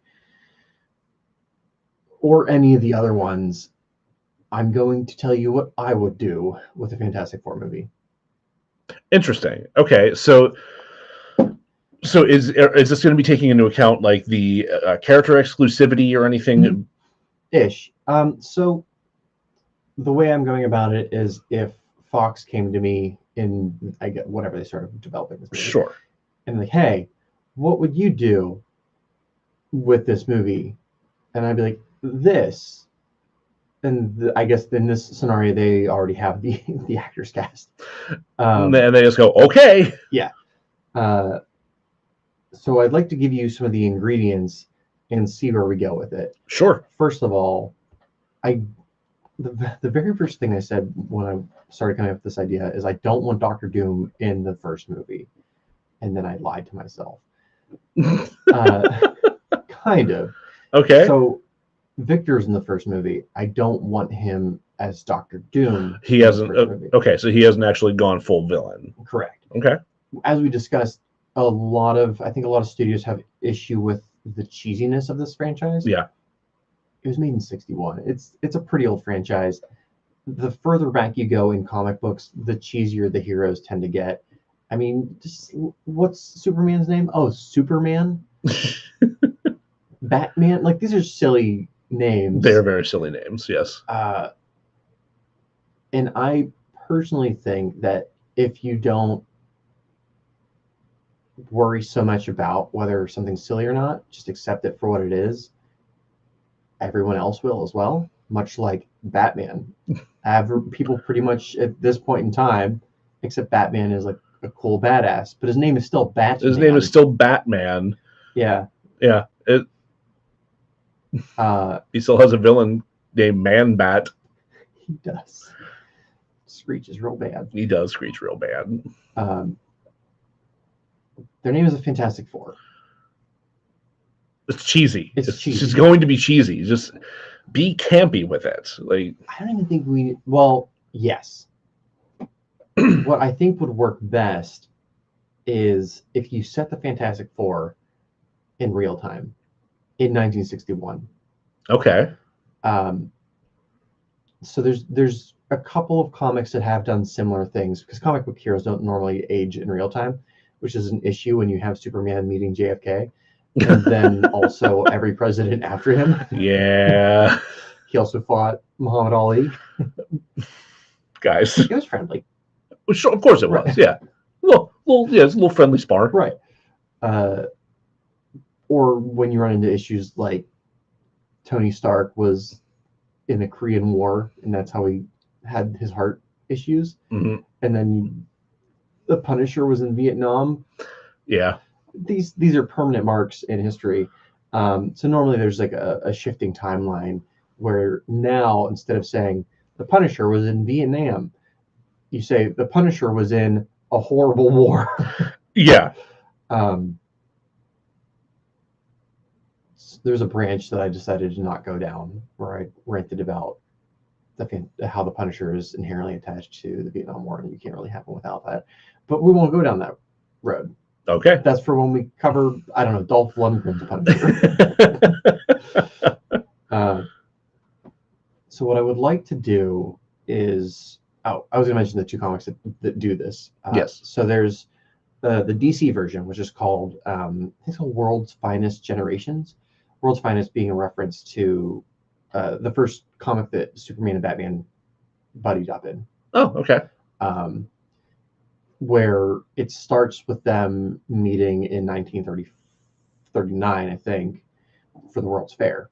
or any of the other ones, I'm going to tell you what I would do with a Fantastic Four movie. Interesting. Okay, so is this going to be taking into account like the character exclusivity or anything? Ish. So the way I'm going about it is if Fox came to me in whatever they started developing this movie, Sure. and like, hey, what would you do with this movie? And I'd be like, this. And I guess in this scenario, they already have the actors cast. And they just go, okay. Yeah. So I'd like to give you some of the ingredients and see where we go with it. Sure. First of all, the very first thing I said when I started coming up with this idea is I don't want Doctor Doom in the first movie. And then I lied to myself. Kind of. Okay. So Victor's in the first movie. I don't want him as Doctor Doom. He hasn't. Okay, so he hasn't actually gone full villain. Correct. Okay. As we discussed, I think a lot of studios have issue with the cheesiness of this franchise. Yeah. It was made in '61. It's a pretty old franchise. The further back you go in comic books, the cheesier the heroes tend to get. I mean, just what's Superman's name? Oh, Superman. Batman. Like, these are silly names. They're very silly names. Yes. And I personally think that if you don't worry so much about whether something's silly or not, just accept it for what it is, everyone else will as well. Much like Batman. People pretty much at this point in time, except Batman is like a cool badass, but his name is still Batman. His name is still Batman. Yeah. Yeah. He still has a villain named Man Bat. He does. Screeches real bad. He does screech real bad. Their name is the Fantastic Four. It's cheesy. It's cheesy. It's going to be cheesy. Just be campy with it. Like, I don't even think well, yes. What I think would work best is if you set the Fantastic Four in real time in 1961. Okay. So there's a couple of comics that have done similar things because comic book heroes don't normally age in real time, which is an issue when you have Superman meeting JFK and then also every president after him. Yeah. He also fought Muhammad Ali. Guys. It was friendly. Well, sure, of course it was. Right. Yeah. Yeah, it's a little friendly spar. Right. Or when you run into issues like Tony Stark was in the Korean War, and that's how he had his heart issues. Mm-hmm. And then the Punisher was in Vietnam. Yeah. These are permanent marks in history. So normally there's like a shifting timeline where now, instead of saying the Punisher was in Vietnam, you say the Punisher was in a horrible war. Yeah. There's a branch that I decided to not go down, where I ranted about how the Punisher is inherently attached to the Vietnam War, and you can't really have one without that. But we won't go down that road. Okay. That's for when we cover, I don't know, Dolph Lundgren's Punisher. So what I would like to do is, I was going to mention the two comics that do this. Yes. So there's the DC version, which is called, I think it's called World's Finest Generations. World's Finest being a reference to the first comic that Superman and Batman buddied up in. Oh, okay. Where it starts with them meeting in 1939, I think, for the World's Fair,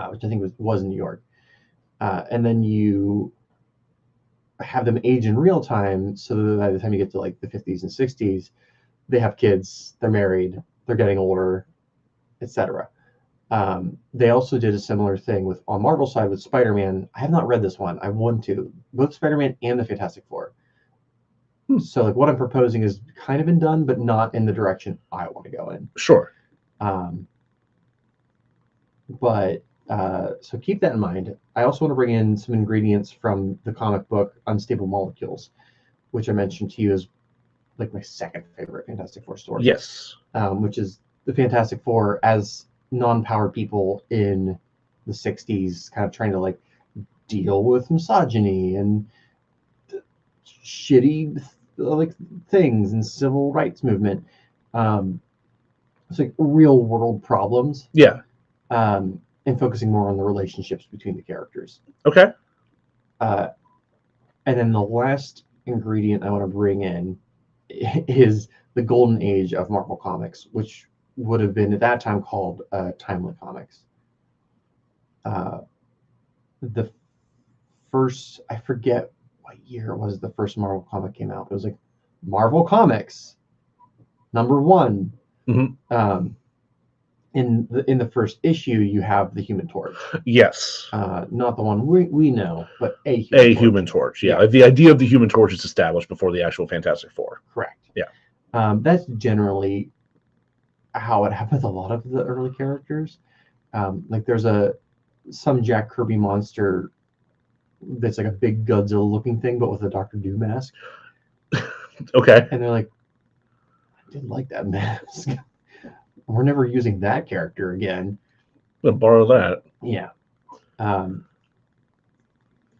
which I think was in New York. And then you have them age in real time, so that by the time you get to like the 50s and 60s, they have kids, they're married, they're getting older, etc. They also did a similar thing on Marvel side with Spider-Man. I have not read this one. I want to. Both Spider-Man and the Fantastic Four. So like what I'm proposing has kind of been done, but not in the direction I want to go in. Sure. So keep that in mind. I also want to bring in some ingredients from the comic book Unstable Molecules, which I mentioned to you as like my second favorite Fantastic Four story. Yes. Which is the Fantastic Four as non-powered people in the 60s, kind of trying to like deal with misogyny and shitty like things and civil rights movement. It's like real world problems. Yeah. And focusing more on the relationships between the characters. Okay. And then the last ingredient I want to bring in is the golden age of Marvel Comics, which would have been at that time called Timely Comics. The first, I forget what year it was, the first Marvel comic came out. It was like Marvel Comics #1. Mm-hmm. In the first issue, you have the Human Torch. Yes. Not the one we know, but a Human Torch. Yeah. The idea of the Human Torch is established before the actual Fantastic Four. Correct. Yeah. That's generally how it happened with a lot of the early characters. Like there's some Jack Kirby monster that's like a big Godzilla looking thing, but with a Dr. Doom mask. Okay. And they're like, I did like that mask. We're never using that character again. We'll borrow that. Yeah. If I'm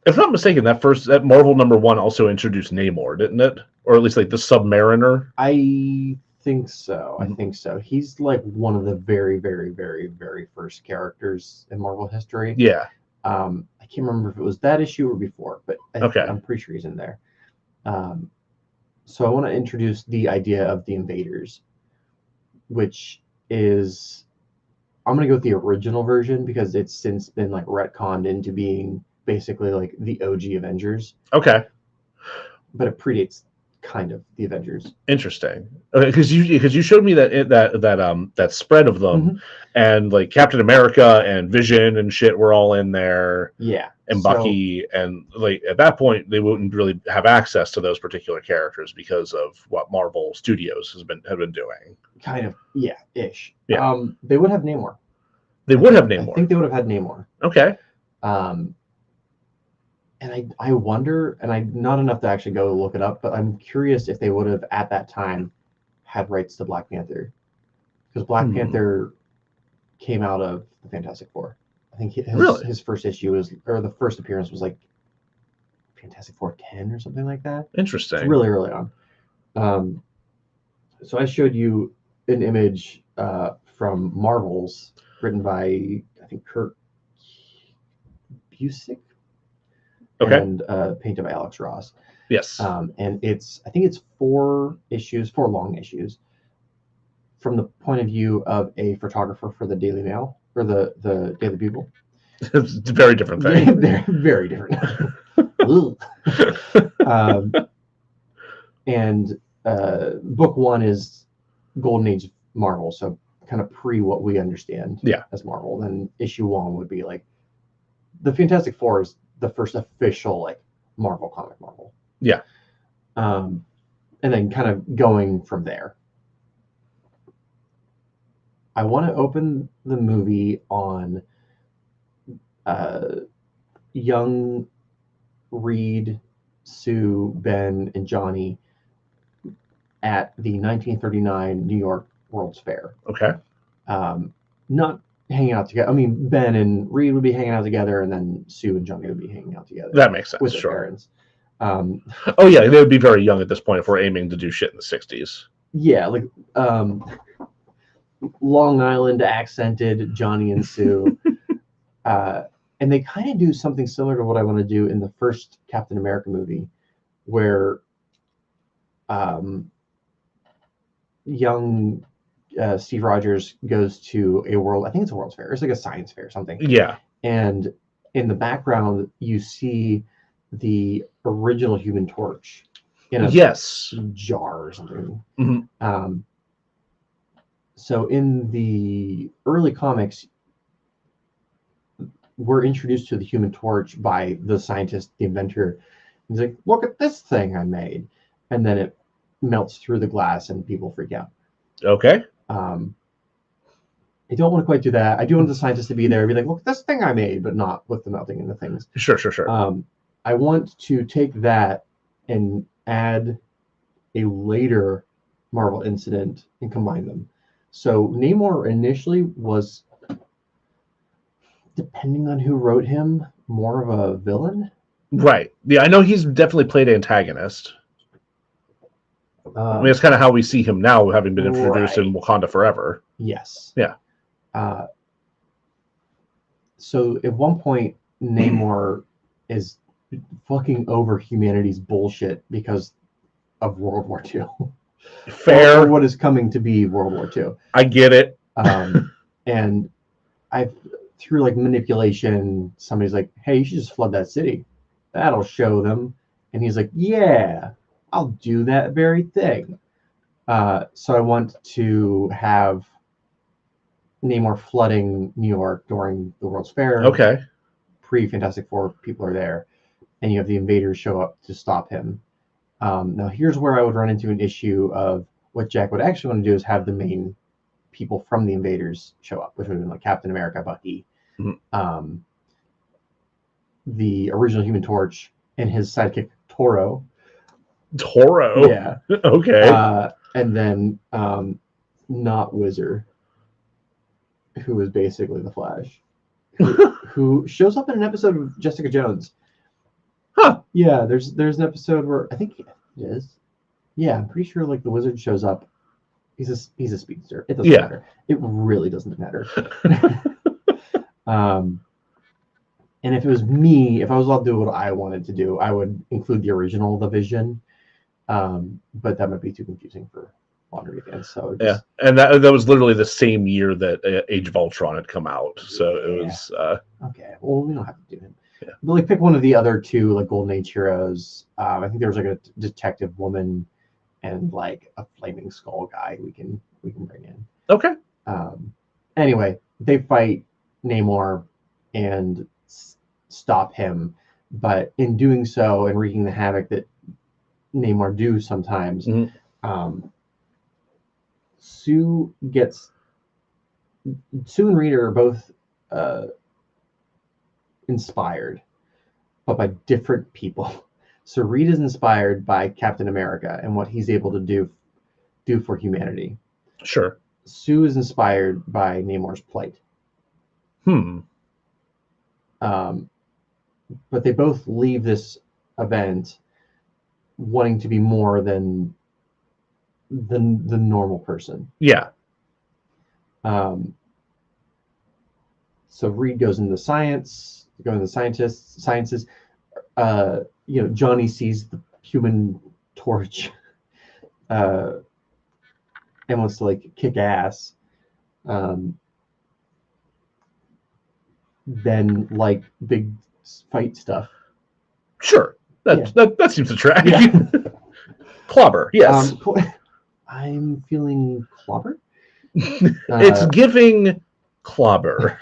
not mistaken, that Marvel #1 also introduced Namor, didn't it? Or at least like the Submariner. I think so. I think so. He's like one of the very, very, very, very first characters in Marvel history. Yeah. I can't remember if it was that issue or before, but I'm pretty sure he's in there. So I want to introduce the idea of the Invaders, which is, I'm going to go with the original version because it's since been like retconned into being basically like the OG Avengers. Okay. But it predates kind of the Avengers. Interesting. Okay, because you showed me that spread of them, Mm-hmm. and like Captain America and Vision and shit were all in there. Yeah. And Bucky, and like at that point they wouldn't really have access to those particular characters because of what Marvel Studios have been doing. Kind of, yeah, ish. Yeah. They would have Namor. They would have Namor. I think they would have had Namor. Okay. And I wonder, and I not enough to actually go look it up, but I'm curious if they would have at that time had rights to Black Panther, because Black Panther came out of the Fantastic Four. I think his first issue the first appearance was like Fantastic Four 10 or something like that. Interesting. It's really early on. So I showed you an image from Marvels written by, I think, Kurt Busiek. Okay. And painted by Alex Ross. Yes. And I think it's 4 long issues, from the point of view of a photographer for the Daily Mail. or the Day of the People. It's a very different thing. They're very different. And book one is Golden Age Marvel, so kind of pre what we understand as Marvel. Then issue one would be like the Fantastic Four is the first official like Marvel. Yeah. And then kind of going from there. I want to open the movie on young Reed, Sue, Ben, and Johnny at the 1939 New York World's Fair. Okay. Not hanging out together. I mean, Ben and Reed would be hanging out together, and then Sue and Johnny would be hanging out together. That makes sense. With their parents. Oh yeah, they would be very young at this point if we're aiming to do shit in the 60s. Yeah, like Long Island accented Johnny and Sue. And they kind of do something similar to what I want to do in the first Captain America movie, where young Steve Rogers goes to a world, I think it's a World's Fair. It's like a science fair or something. Yeah. And in the background, you see the original Human Torch in a jar or something. Mm-hmm. So in the early comics, we're introduced to the Human Torch by the scientist, the inventor. He's like, look at this thing I made. And then it melts through the glass and people freak out. Okay. I don't want to quite do that. I do want the scientist to be there and be like, look at this thing I made, but not with the melting into things. Sure. I want to take that and add a later Marvel incident and combine them. So Namor initially was, depending on who wrote him, more of a villain. Right. Yeah, I know he's definitely played antagonist. I mean, it's kind of how we see him now, having been introduced in Wakanda Forever. Yes. Yeah. So at one point, Namor is fucking over humanity's bullshit because of World War II. Fair. Or what is coming to be World War II. I get it. And through like manipulation, somebody's like, hey, you should just flood that city. That'll show them. And he's like, yeah, I'll do that very thing. So I want to have Namor flooding New York during the World's Fair. Okay. Pre-Fantastic Four, people are there. And you have the invaders show up to stop him. Now, here's where I would run into an issue of what Jack would actually want to do is have the main people from the invaders show up, which would have been like Captain America, Bucky, the original Human Torch, and his sidekick, Toro. Yeah. Okay. And then not Wizard, who is basically the Flash, who shows up in an episode of Jessica Jones. Huh. Yeah, there's an episode where I think it is. Yeah, I'm pretty sure like the Wizard shows up. He's a speedster. It doesn't matter. It really doesn't matter. And if it was me, if I was allowed to do what I wanted to do, I would include the original The Vision. But that might be too confusing for laundry again. So just, yeah, and that was literally the same year that Age of Ultron had come out. So it was okay. Well, we don't have to do him. Yeah. But like pick one of the other two like Golden Age heroes. I think there was like a detective woman and like a flaming skull guy we can bring in. Okay. Anyway, they fight Namor and stop him, but in doing so and wreaking the havoc that Namor do sometimes, Sue and Rita are both inspired, but by different people. So Rita's inspired by Captain America and what he's able to do for humanity. Sure. Sue is inspired by Namor's plight. But they both leave this event wanting to be more than the normal person. Yeah. So Reed goes into sciences. Johnny sees the Human Torch and wants to like kick ass. than like big fight stuff. Sure, that seems to track. Yeah. Clobber, yes. I'm feeling clobber. It's giving clobber.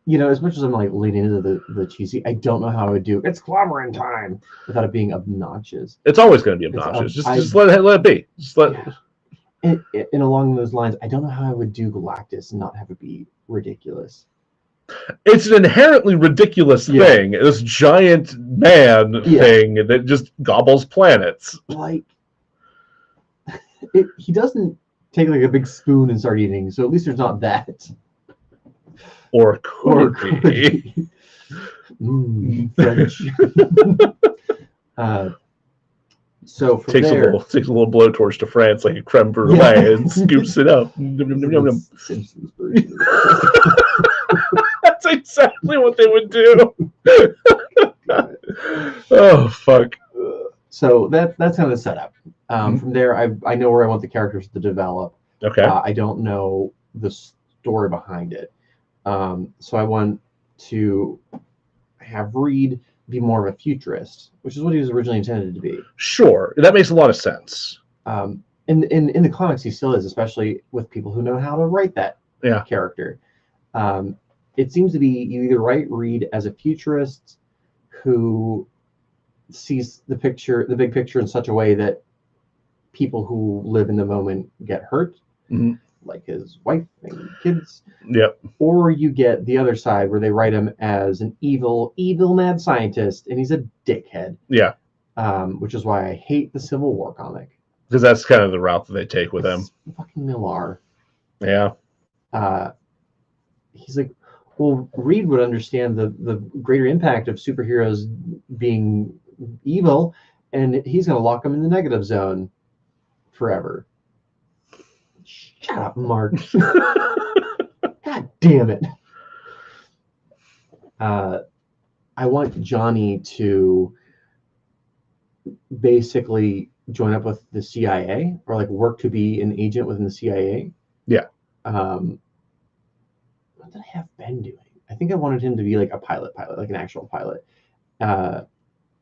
You know, as much as I'm like leaning into the cheesy, I don't know how I would do it's clobbering time without it being obnoxious. It's always going to be obnoxious. Just let it be. Just let. And along those lines, I don't know how I would do Galactus and not have it be ridiculous. It's an inherently ridiculous thing. This giant man thing that just gobbles planets. Like, he doesn't take like a big spoon and start eating, so at least there's not that. Or could be. French. So from takes there, a little blowtorch to France like a creme brulee and scoops it up. Simpsons version. That's exactly what they would do. Oh fuck. So that's kind of the setup. From there, I know where I want the characters to develop. Okay. I don't know the story behind it. So I want to have Reed be more of a futurist, which is what he was originally intended to be. Sure, that makes a lot of sense. In the comics, he still is, especially with people who know how to write that character. It seems to be you either write Reed as a futurist who sees the big picture in such a way that people who live in the moment get hurt, like his wife and kids. Yep. Or you get the other side where they write him as an evil mad scientist, and he's a dickhead. Yeah. Which is why I hate the Civil War comic. Because that's kind of the route that they take with him. Fucking Millar. Yeah. He's like, well, Reed would understand the greater impact of superheroes being evil, and he's going to lock them in the negative zone forever. Shut up, Mark. God damn it. I want Johnny to basically join up with the CIA or like work to be an agent within the CIA. Yeah. What did I have Ben doing? I think I wanted him to be like a pilot, like an actual pilot.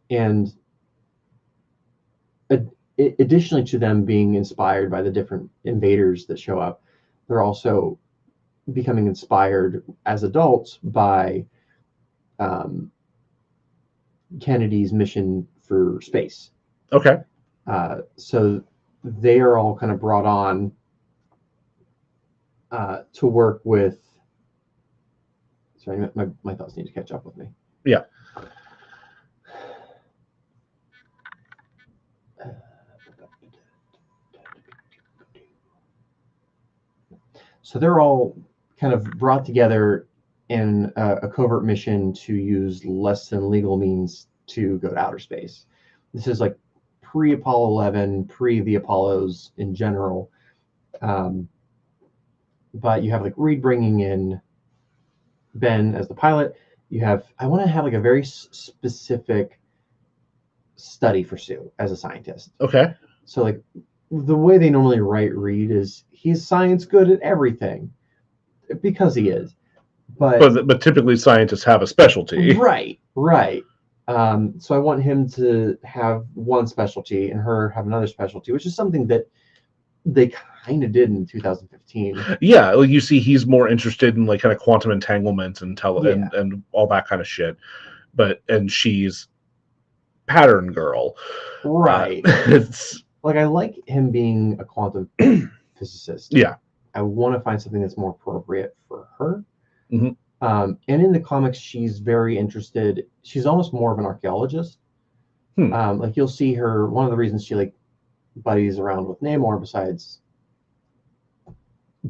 And additionally to them being inspired by the different invaders that show up, they're also becoming inspired as adults by Kennedy's mission for space. Okay. So they are all kind of brought on to work with. Sorry, my thoughts need to catch up with me. Yeah. So they're all kind of brought together in a covert mission to use less than legal means to go to outer space. This is like pre-Apollo 11, pre the Apollos in general. But you have like Reed bringing in Ben as the pilot. I want to have like a very specific study for Sue as a scientist. Okay. So like the way they normally write Reed is he's science good at everything because he is. But typically scientists have a specialty. Right. So I want him to have one specialty and her have another specialty, which is something that they kind of did in 2015. Yeah, like you see, he's more interested in like kind of quantum entanglement and and all that kind of shit. And she's pattern girl. Right. It's like I like him being a quantum physicist. Yeah. I want to find something that's more appropriate for her. Mm-hmm. And in the comics, she's very interested. She's almost more of an archaeologist. Like you'll see her. One of the reasons she like buddies around with Namor, besides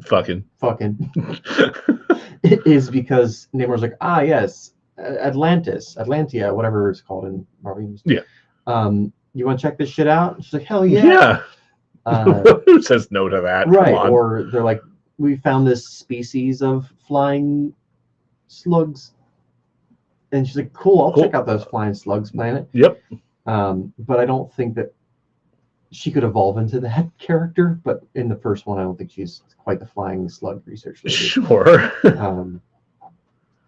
fucking, is because Namor's like, yes, Atlantia, whatever it's called in Marvel. Yeah. You want to check this shit out? She's like, hell yeah. Who says no to that? Right. Or they're like, we found this species of flying slugs. And she's like, cool, I'll check out those flying slugs planet. Yep. But I don't think that she could evolve into that character. But in the first one, I don't think she's quite the flying slug research lady. Sure.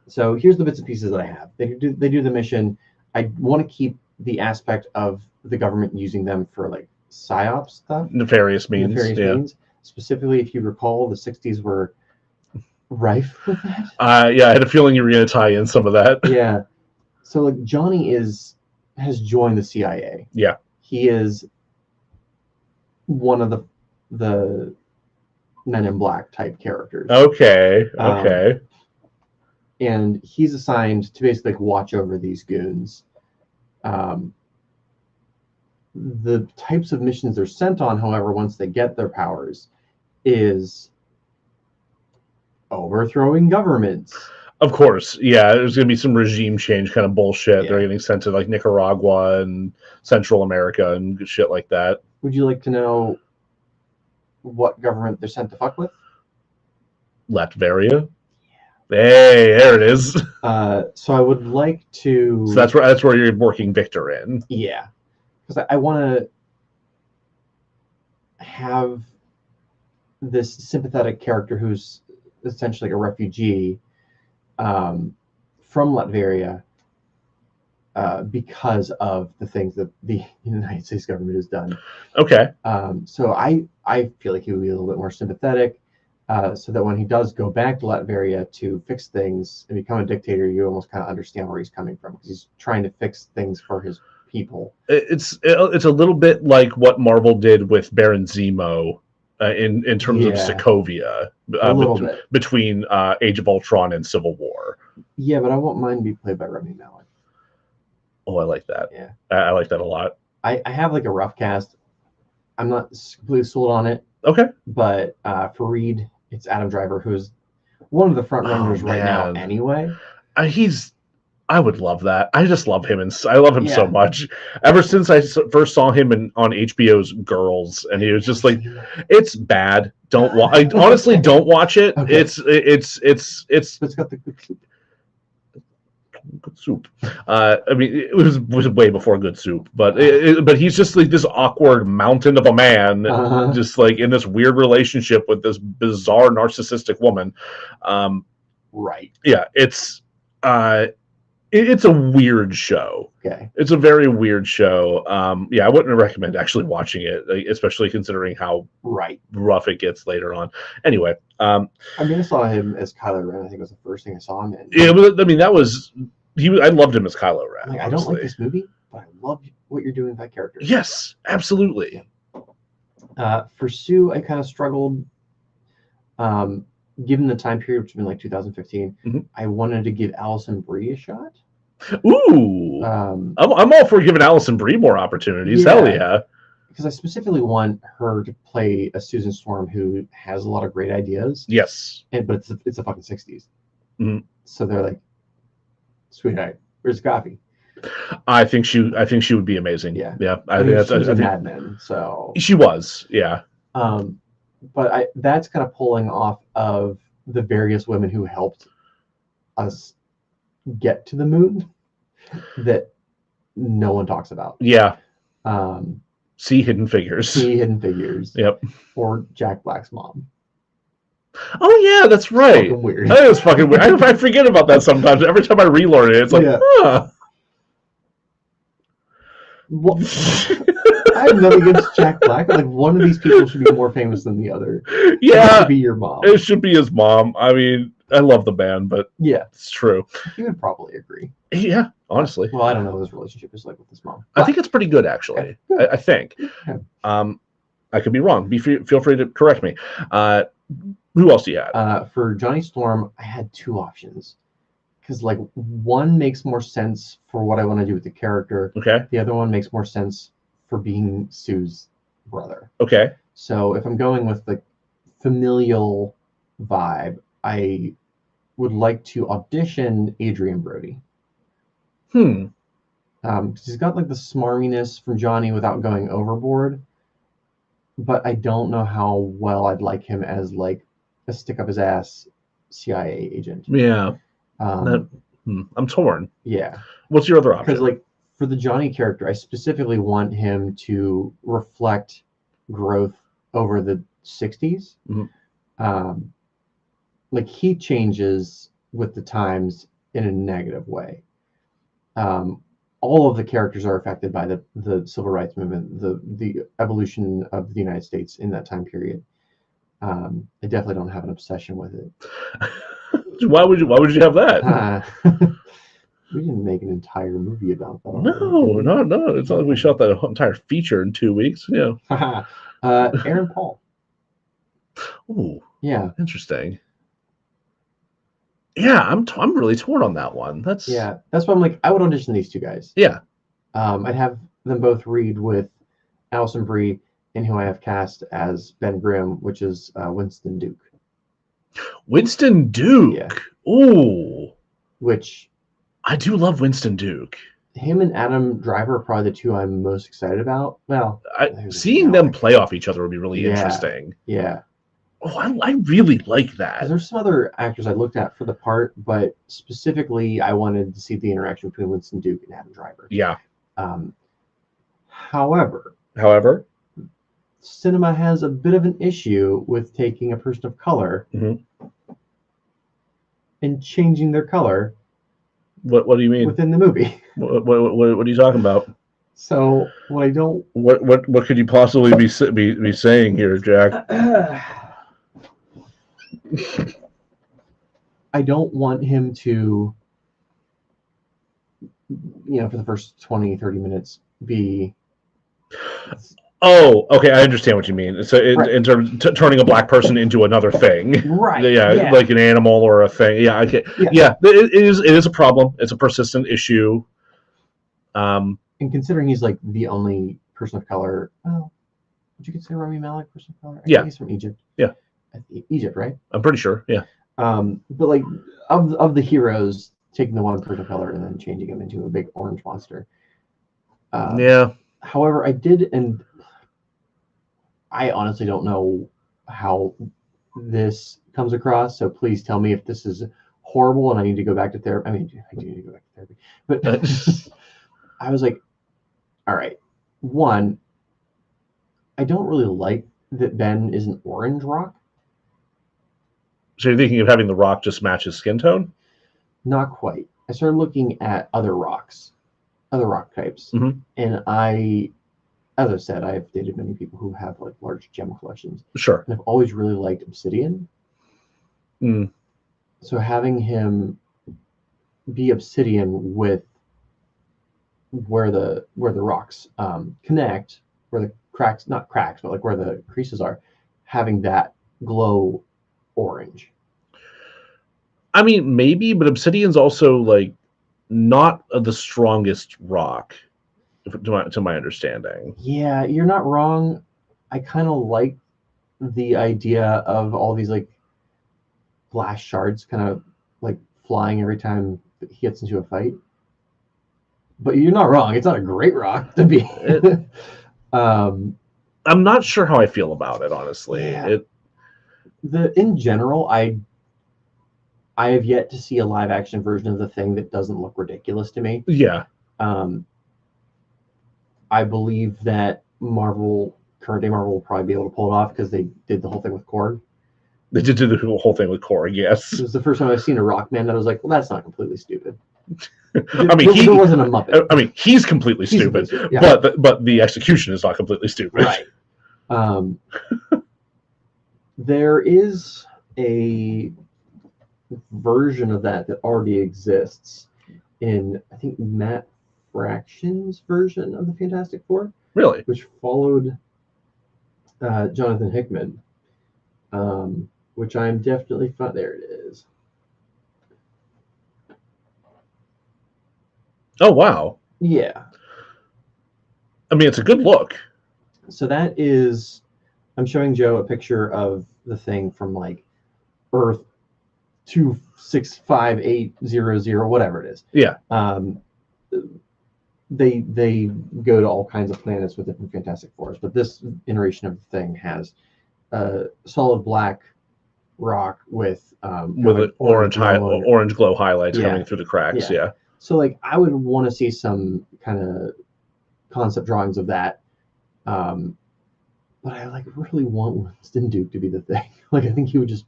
So here's the bits and pieces that I have. They do the mission. I want to keep the aspect of the government using them for like psyop stuff, Nefarious means. Specifically, if you recall, the 60s were rife with that. Yeah, I had a feeling you were going to tie in some of that. Yeah. So like Johnny has joined the CIA. Yeah. He is one of the Men in Black type characters. Okay. And he's assigned to basically like watch over these goons. The types of missions they're sent on, however, once they get their powers, is overthrowing governments. Of course, yeah. There's going to be some regime change kind of bullshit. Yeah. They're getting sent to like Nicaragua and Central America and shit like that. Would you like to know what government they're sent to fuck with? Latveria. Hey, there it is. So I would like to. So that's where you're working Victor in. Yeah, because I want to have this sympathetic character who's essentially a refugee from Latveria because of the things that the United States government has done. Okay. So I feel like he would be a little bit more sympathetic. So that when he does go back to Latveria to fix things and become a dictator, you almost kind of understand where he's coming from because he's trying to fix things for his people. It's a little bit like what Marvel did with Baron Zemo in terms of Sokovia between Age of Ultron and Civil War. Yeah, but I won't mind be played by Rami Malek. Oh, I like that. Yeah, I like that a lot. I have like a rough cast. I'm not completely sold on it. Okay, but for Reed, it's Adam Driver, who's one of the front runners right now. Anyway, I would love that. I just love him, and I love him so much. Ever since I first saw him on HBO's Girls, and he was just like, "It's bad. Don't watch. I honestly don't watch it. Okay. It's got the good soup. I mean, it was way before Good Soup, but but he's just like this awkward mountain of a man, just like in this weird relationship with this bizarre narcissistic woman. Right. Yeah, it's a weird show. Okay. It's a very weird show. Yeah, I wouldn't recommend actually watching it, especially considering how rough it gets later on. Anyway, I mean, I saw him as Kylo Ren. I think it was the first thing I saw him in. Yeah, I mean, I loved him as Kylo Ren. Like, I don't like this movie, but I love what you're doing with that character. Yes, absolutely. For Sue, I kind of struggled. Given the time period, which has been like 2015, I wanted to give Alison Brie a shot. Ooh, I'm all for giving Alison Brie more opportunities. Yeah. Hell yeah! Because I specifically want her to play a Susan Storm who has a lot of great ideas. Yes, but it's a fucking 60s. Mm-hmm. So they're like, sweetheart, where's the coffee? I think she would be amazing. Yeah. I think she was a Mad Men, so she was. Yeah. But that's kind of pulling off of the various women who helped us get to the moon that no one talks about. Yeah. See Hidden Figures. Yep. Or Jack Black's mom. Oh yeah, that's right. Fucking weird. That is fucking weird. I forget about that sometimes. Every time I relearn it, it's like, huh. Well, I have nothing against Jack Black. Like, one of these people should be more famous than the other. Yeah, it should be your mom. It should be his mom. I mean, I love the band, but yeah, it's true. He would probably agree. Yeah, honestly. Well, I don't know what his relationship is like with his mom. I think it's pretty good, actually. Okay. I think. Okay. I could be wrong. Feel free to correct me. Who else do you have? For Johnny Storm, I had two options. Because, like, one makes more sense for what I want to do with the character. Okay. The other one makes more sense for being Sue's brother. Okay. So if I'm going with the familial vibe, I would like to audition Adrian Brody. He's got, like, the smarminess from Johnny without going overboard. But I don't know how well I'd like him as, like, a stick-up-his-ass CIA agent. Yeah. I'm torn. Yeah. What's your other option? Because, like, for the Johnny character, I specifically want him to reflect growth over the 60s. Mm-hmm. Like, he changes with the times, in a negative way. All of the characters are affected by the civil rights movement, the evolution of the United States in that time period. I definitely don't have an obsession with it. Why would you have that? We didn't make an entire movie about that. No. It's not like we shot that entire feature in 2 weeks. Yeah. Aaron Paul. Ooh. Yeah. Interesting. Yeah, I'm really torn on that one. That's why I'm like, I would audition these two guys. Yeah. I'd have them both read with Alison Brie and who I have cast as Ben Grimm, which is Winston Duke. Winston Duke. Yeah. Ooh. Which I do love Winston Duke. Him and Adam Driver are probably the two I'm most excited about. Well, seeing them play off each other would be really interesting. Yeah. Oh, I really like that. There's some other actors I looked at for the part, but specifically, I wanted to see the interaction between Winston Duke and Adam Driver. Yeah. However, cinema has a bit of an issue with taking a person of color and changing their color. What do you mean within the movie? What are you talking about? So what I don't. What could you possibly be saying here, Jack? I don't want him to, for the first 20, 30 minutes be... Oh, okay, I understand what you mean. So in terms of turning a black person into another thing. Right. Yeah, like an animal or a thing. Yeah, okay. Yeah, it is a problem. It's a persistent issue. And considering he's like the only person of color, would you consider Rami Malek person of color? I think he's from Egypt. Yeah. Egypt, right? I'm pretty sure. Yeah. But like of the heroes, taking the one person of color and then changing him into a big orange monster. However, I did, and I honestly don't know how this comes across. So please tell me if this is horrible and I need to go back to therapy. I mean, I do need to go back to therapy. But I was like, all right. One, I don't really like that Ben is an orange rock. So you're thinking of having the rock just match his skin tone? Not quite. I started looking at other rock types. And as I said, I've dated many people who have like large gem collections. Sure. And I've always really liked obsidian. So having him be obsidian with where the rocks connect, where the cracks, not cracks, but like where the creases are, having that glow orange. I mean, maybe, but obsidian's also like not the strongest rock, to my understanding. Yeah, you're not wrong. I kind of like the idea of all these like glass shards kind of like flying every time he gets into a fight. But you're not wrong. It's not a great rock to be. I'm not sure how I feel about it, honestly. Yeah. In general, I have yet to see a live action version of the Thing that doesn't look ridiculous to me. Yeah. I believe that current day Marvel will probably be able to pull it off because they did the whole thing with Korg. They did do the whole thing with Korg, yes. It was the first time I've seen a Rockman that I was like, well, that's not completely stupid. I mean, there wasn't a Muppet. I mean, he's completely stupid, yeah. but the execution is not completely stupid. Right. There is a version of that already exists in, I think, Matt Fraction's version of the Fantastic Four. Really? Which followed Jonathan Hickman, which I'm definitely there it is. Oh, wow. Yeah. I mean, it's a good look. So that is, I'm showing Joe a picture of the Thing from like Earth 265800, whatever it is. Yeah. They go to all kinds of planets with different Fantastic Fours, but this iteration of the Thing has a solid black rock with an orange glow highlights coming through the cracks. Yeah. So like I would want to see some kind of concept drawings of that. But I like really want Winston Duke to be the Thing. Like I think he would just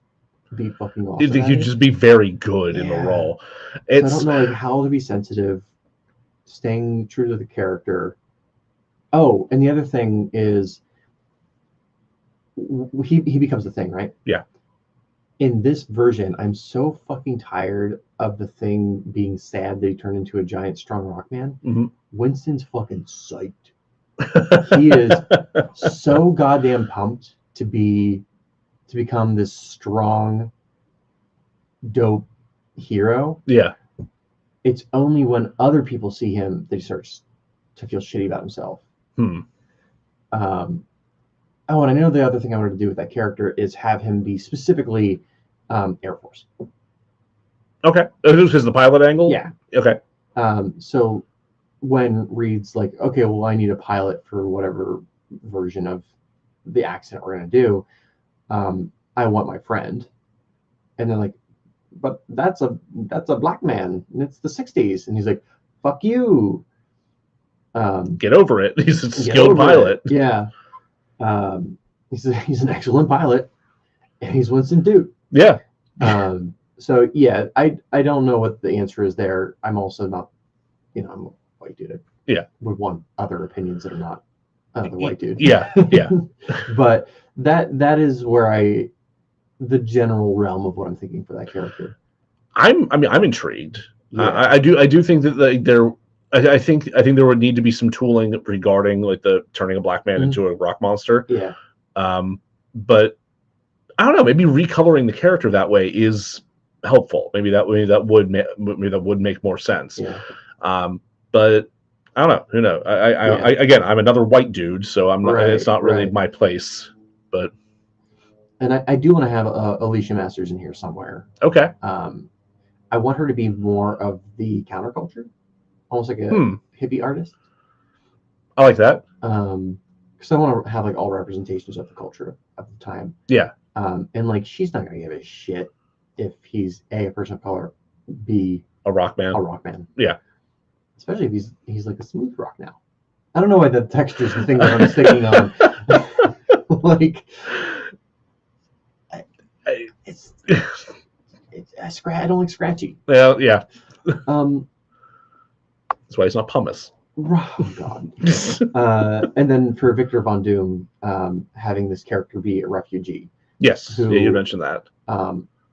be fucking awesome. He'd just be very good in the role. I don't know like how to be sensitive, staying true to the character. Oh, and the other thing is he becomes the Thing, right? Yeah. In this version, I'm so fucking tired of the Thing being sad that he turned into a giant strong rock man. Mm-hmm. Winston's fucking psyched. He is so goddamn pumped to become this strong, dope hero. Yeah. It's only when other people see him that he starts to feel shitty about himself. Oh, and I know the other thing I wanted to do with that character is have him be specifically Air Force. Okay. Because the pilot angle? Yeah. Okay. So when Reed's like, okay, well, I need a pilot for whatever version of the accident we're going to do. I want my friend. And they're like, but that's a black man. And it's the 60s. And he's like, fuck you. Get over it. He's a skilled pilot. It. Yeah. He's an excellent pilot, and he's Winston Duke. Yeah. So yeah, I don't know what the answer is there. I'm also not, I'm a white dude. Yeah. Would want other opinions that are not the white dude. Yeah. Yeah. But that is where the general realm of what I'm thinking for that character. I'm intrigued. Yeah. I do think that I think there would need to be some tooling regarding like the turning a black man into a rock monster. Yeah. But I don't know. Maybe recoloring the character that way is helpful. Maybe that would make more sense. Yeah. But I don't know. Who knows? Again, I'm another white dude, so I'm not. Right, it's not really my place. But I do want to have Alicia Masters in here somewhere. Okay. I want her to be more of the counterculture. Almost like a hippie artist. I like that. Because I want to have like all representations of the culture of the time. Yeah. And like she's not gonna give a shit if he's a person of color, B a rock man. A rock man. Yeah. Especially if he's like a smooth rock now. I don't know why the texture's the thing that I'm sticking on. Like I don't like scratchy. Well, yeah. That's why he's not pumice. Oh God. And then for Victor Von Doom, having this character be a refugee. Yes, you mentioned that.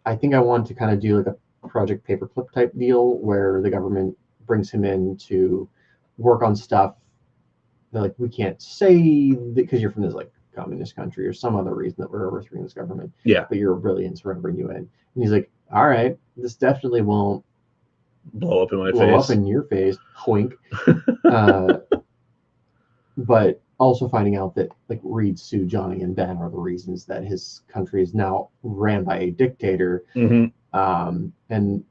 I think I want to kind of do like a Project Paperclip type deal where the government brings him in to work on stuff. They're like, we can't say because you're from this like communist country or some other reason that we're overthrowing this government. Yeah. But you're brilliant, so we're gonna bring you in. And he's like, all right, this definitely won't blow up in my face. Blow up in your face, wink. But also finding out that like Reed, Sue, Johnny, and Ben are the reasons that his country is now ran by a dictator. And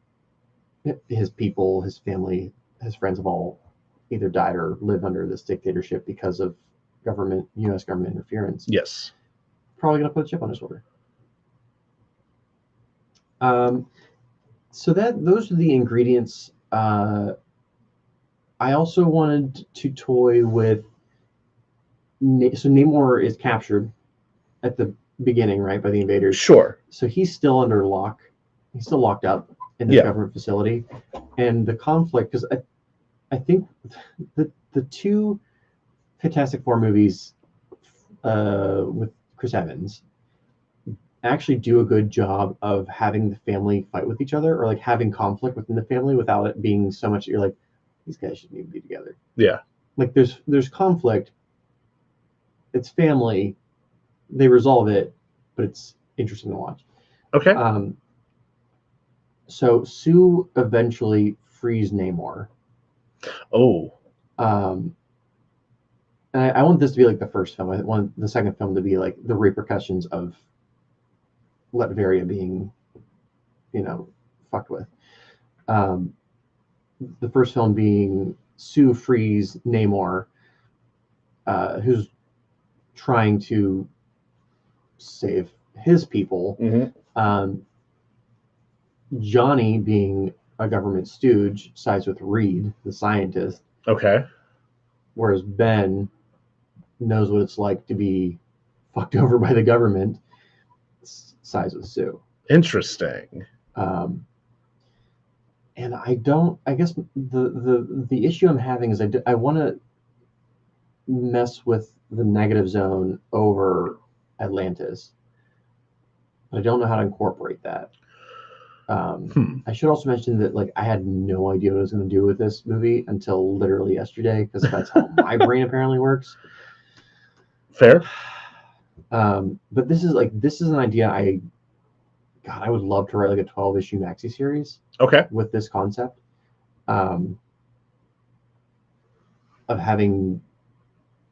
his people, his family, his friends have all either died or live under this dictatorship because of U.S. government interference. Yes. Probably gonna put a chip on his shoulder. So those are the ingredients. I also wanted to toy with. So Namor is captured at the beginning, right, by the invaders. Sure. So he's still under lock. He's still locked up in the government facility, and the conflict. Because I think the two Fantastic Four movies with Chris Evans actually do a good job of having the family fight with each other, or like having conflict within the family without it being so much that you're like, these guys shouldn't even be together. Yeah. Like there's conflict. It's family. They resolve it, but it's interesting to watch. Okay. So Sue eventually frees Namor. Oh. And I want this to be like the first film. I want the second film to be like the repercussions of Latveria being, fucked with. The first film being Sue frees Namor, who's trying to save his people. Johnny, being a government stooge, sides with Reed, the scientist. Okay. Whereas Ben knows what it's like to be fucked over by the government, sides with Sue. Interesting. And I guess the issue I'm having is I want to mess with the negative zone over Atlantis. I don't know how to incorporate that. I should also mention that like I had no idea what I was going to do with this movie until literally yesterday, because that's how my brain apparently works. Fair. But this is an idea I would love to write like a 12-issue maxi series. Okay. With this concept, of having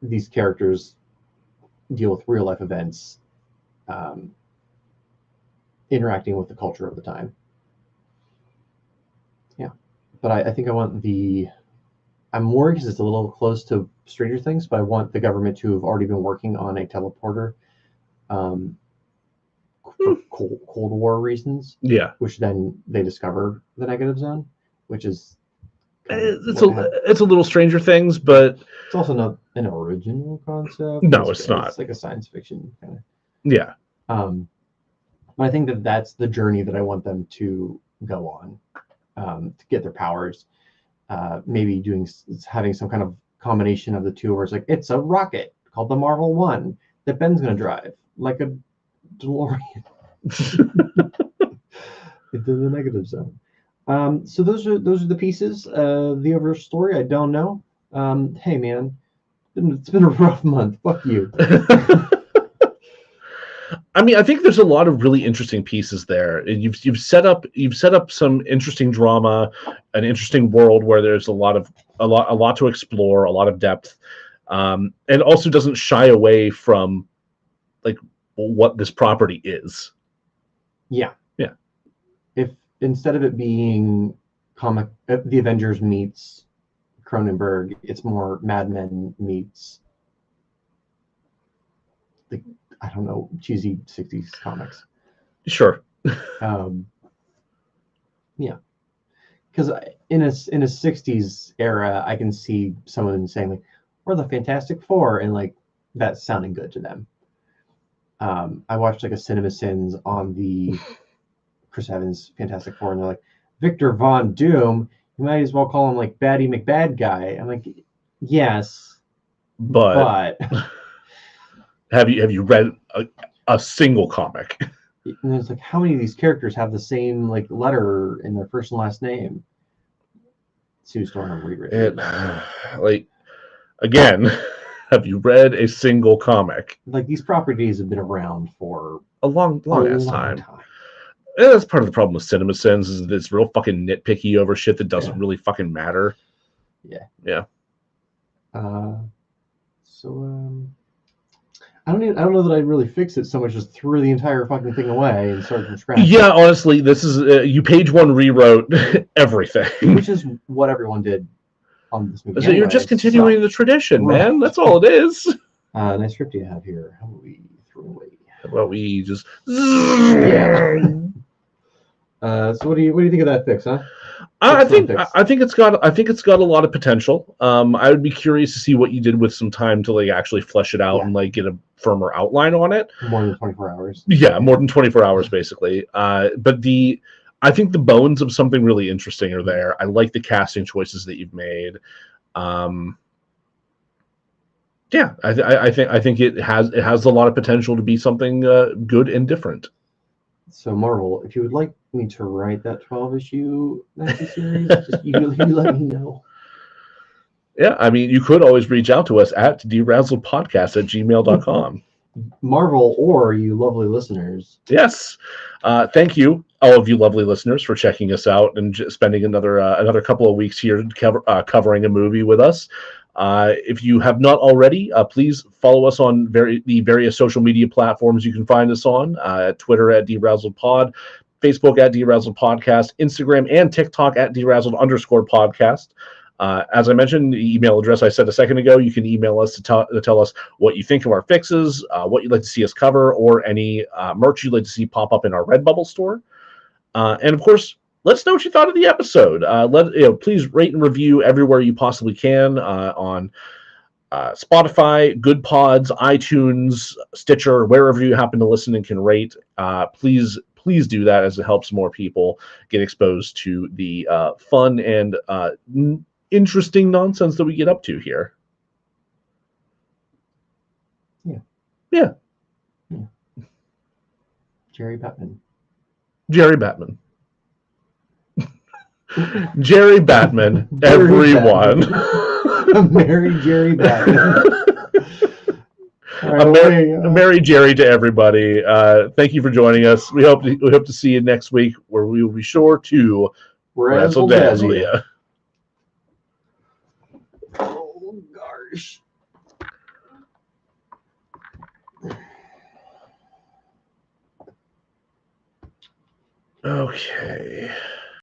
these characters deal with real life events, interacting with the culture of the time. Yeah, but I think I want I'm worried because it's a little close to Stranger Things, but I want the government to have already been working on a teleporter, for Cold War reasons. Yeah. Which then they discover the negative zone, which is it's a little Stranger Things, but it's also not an original concept. No, it's not. It's like a science fiction kind of. Yeah. But I think that's the journey that I want them to go on, to get their powers. Maybe having some kind of combination of the two, where it's like it's a rocket called the Marvel One that Ben's going to drive like a DeLorean into the negative zone. So those are the pieces. The overall story, I don't know. Hey man, it's been a rough month. Fuck you. I mean, I think there's a lot of really interesting pieces there. You've set up some interesting drama, an interesting world where there's a lot to explore, a lot of depth, and also doesn't shy away from like what this property is. Yeah. If instead of it being the Avengers meets Cronenberg, it's more Mad Men meets I don't know, cheesy 60s comics. Sure. Yeah. Because in a 60s era, I can see someone saying like, "We're the Fantastic Four," and like that's sounding good to them. I watched like a Cinema Sins on the Chris Evans Fantastic Four, and they're like, Victor Von Doom, you might as well call him like Baddie McBad Guy. I'm like, yes, but have you read a single comic? And it's like, how many of these characters have the same like letter in their first and last name? Sue Storm rewritten. Like, again, have you read a single comic? Like, these properties have been around for a long ass time. Yeah, that's part of the problem with Cinema Sins, is that it's real fucking nitpicky over shit that doesn't really fucking matter. Yeah. So I don't know that I'd really fix it so much as threw the entire fucking thing away and started from scratch. Yeah, honestly, this is you page one rewrote everything, which is what everyone did on this movie. So anyway, you're just continuing the tradition, right. Man. That's all it is. Nice script you have here. How about we throw away? How about we just? Yeah. So what do you think of that fix, huh? I think it's got a lot of potential. I would be curious to see what you did with some time to like actually flesh it out and like get a firmer outline on it. More than 24 hours. Yeah, more than 24 hours basically. But I think the bones of something really interesting are there. I like the casting choices that you've made. Yeah, I think it has a lot of potential to be something good and different. So Marvel, if you would like me to write that 12-issue series, just you let me know. Yeah, I mean, you could always reach out to us at DeRazzledPodcast@gmail.com. Marvel, or you lovely listeners. Yes. Thank you, all of you lovely listeners, for checking us out and spending another couple of weeks here covering a movie with us. If you have not already, please follow us on the various social media platforms you can find us on. Twitter at DeRazzledPod, Facebook at DeRazzled Podcast, Instagram and TikTok at DeRazzled_podcast. As I mentioned, the email address I said a second ago, you can email us to tell us what you think of our fixes, what you'd like to see us cover, or any merch you'd like to see pop up in our Redbubble store. And of course, let us know what you thought of the episode. Please rate and review everywhere you possibly can on Spotify, Good Pods, iTunes, Stitcher, wherever you happen to listen and can rate. Please please do that, as it helps more people get exposed to the fun and interesting nonsense that we get up to here. Yeah. Jerry Batman. Jerry Batman. Jerry Batman, everyone. Merry Jerry Batman. A Merry Jerry to everybody. Thank you for joining us. We hope to see you next week, where we will be sure to Razzle dazzle you. Oh gosh. Okay.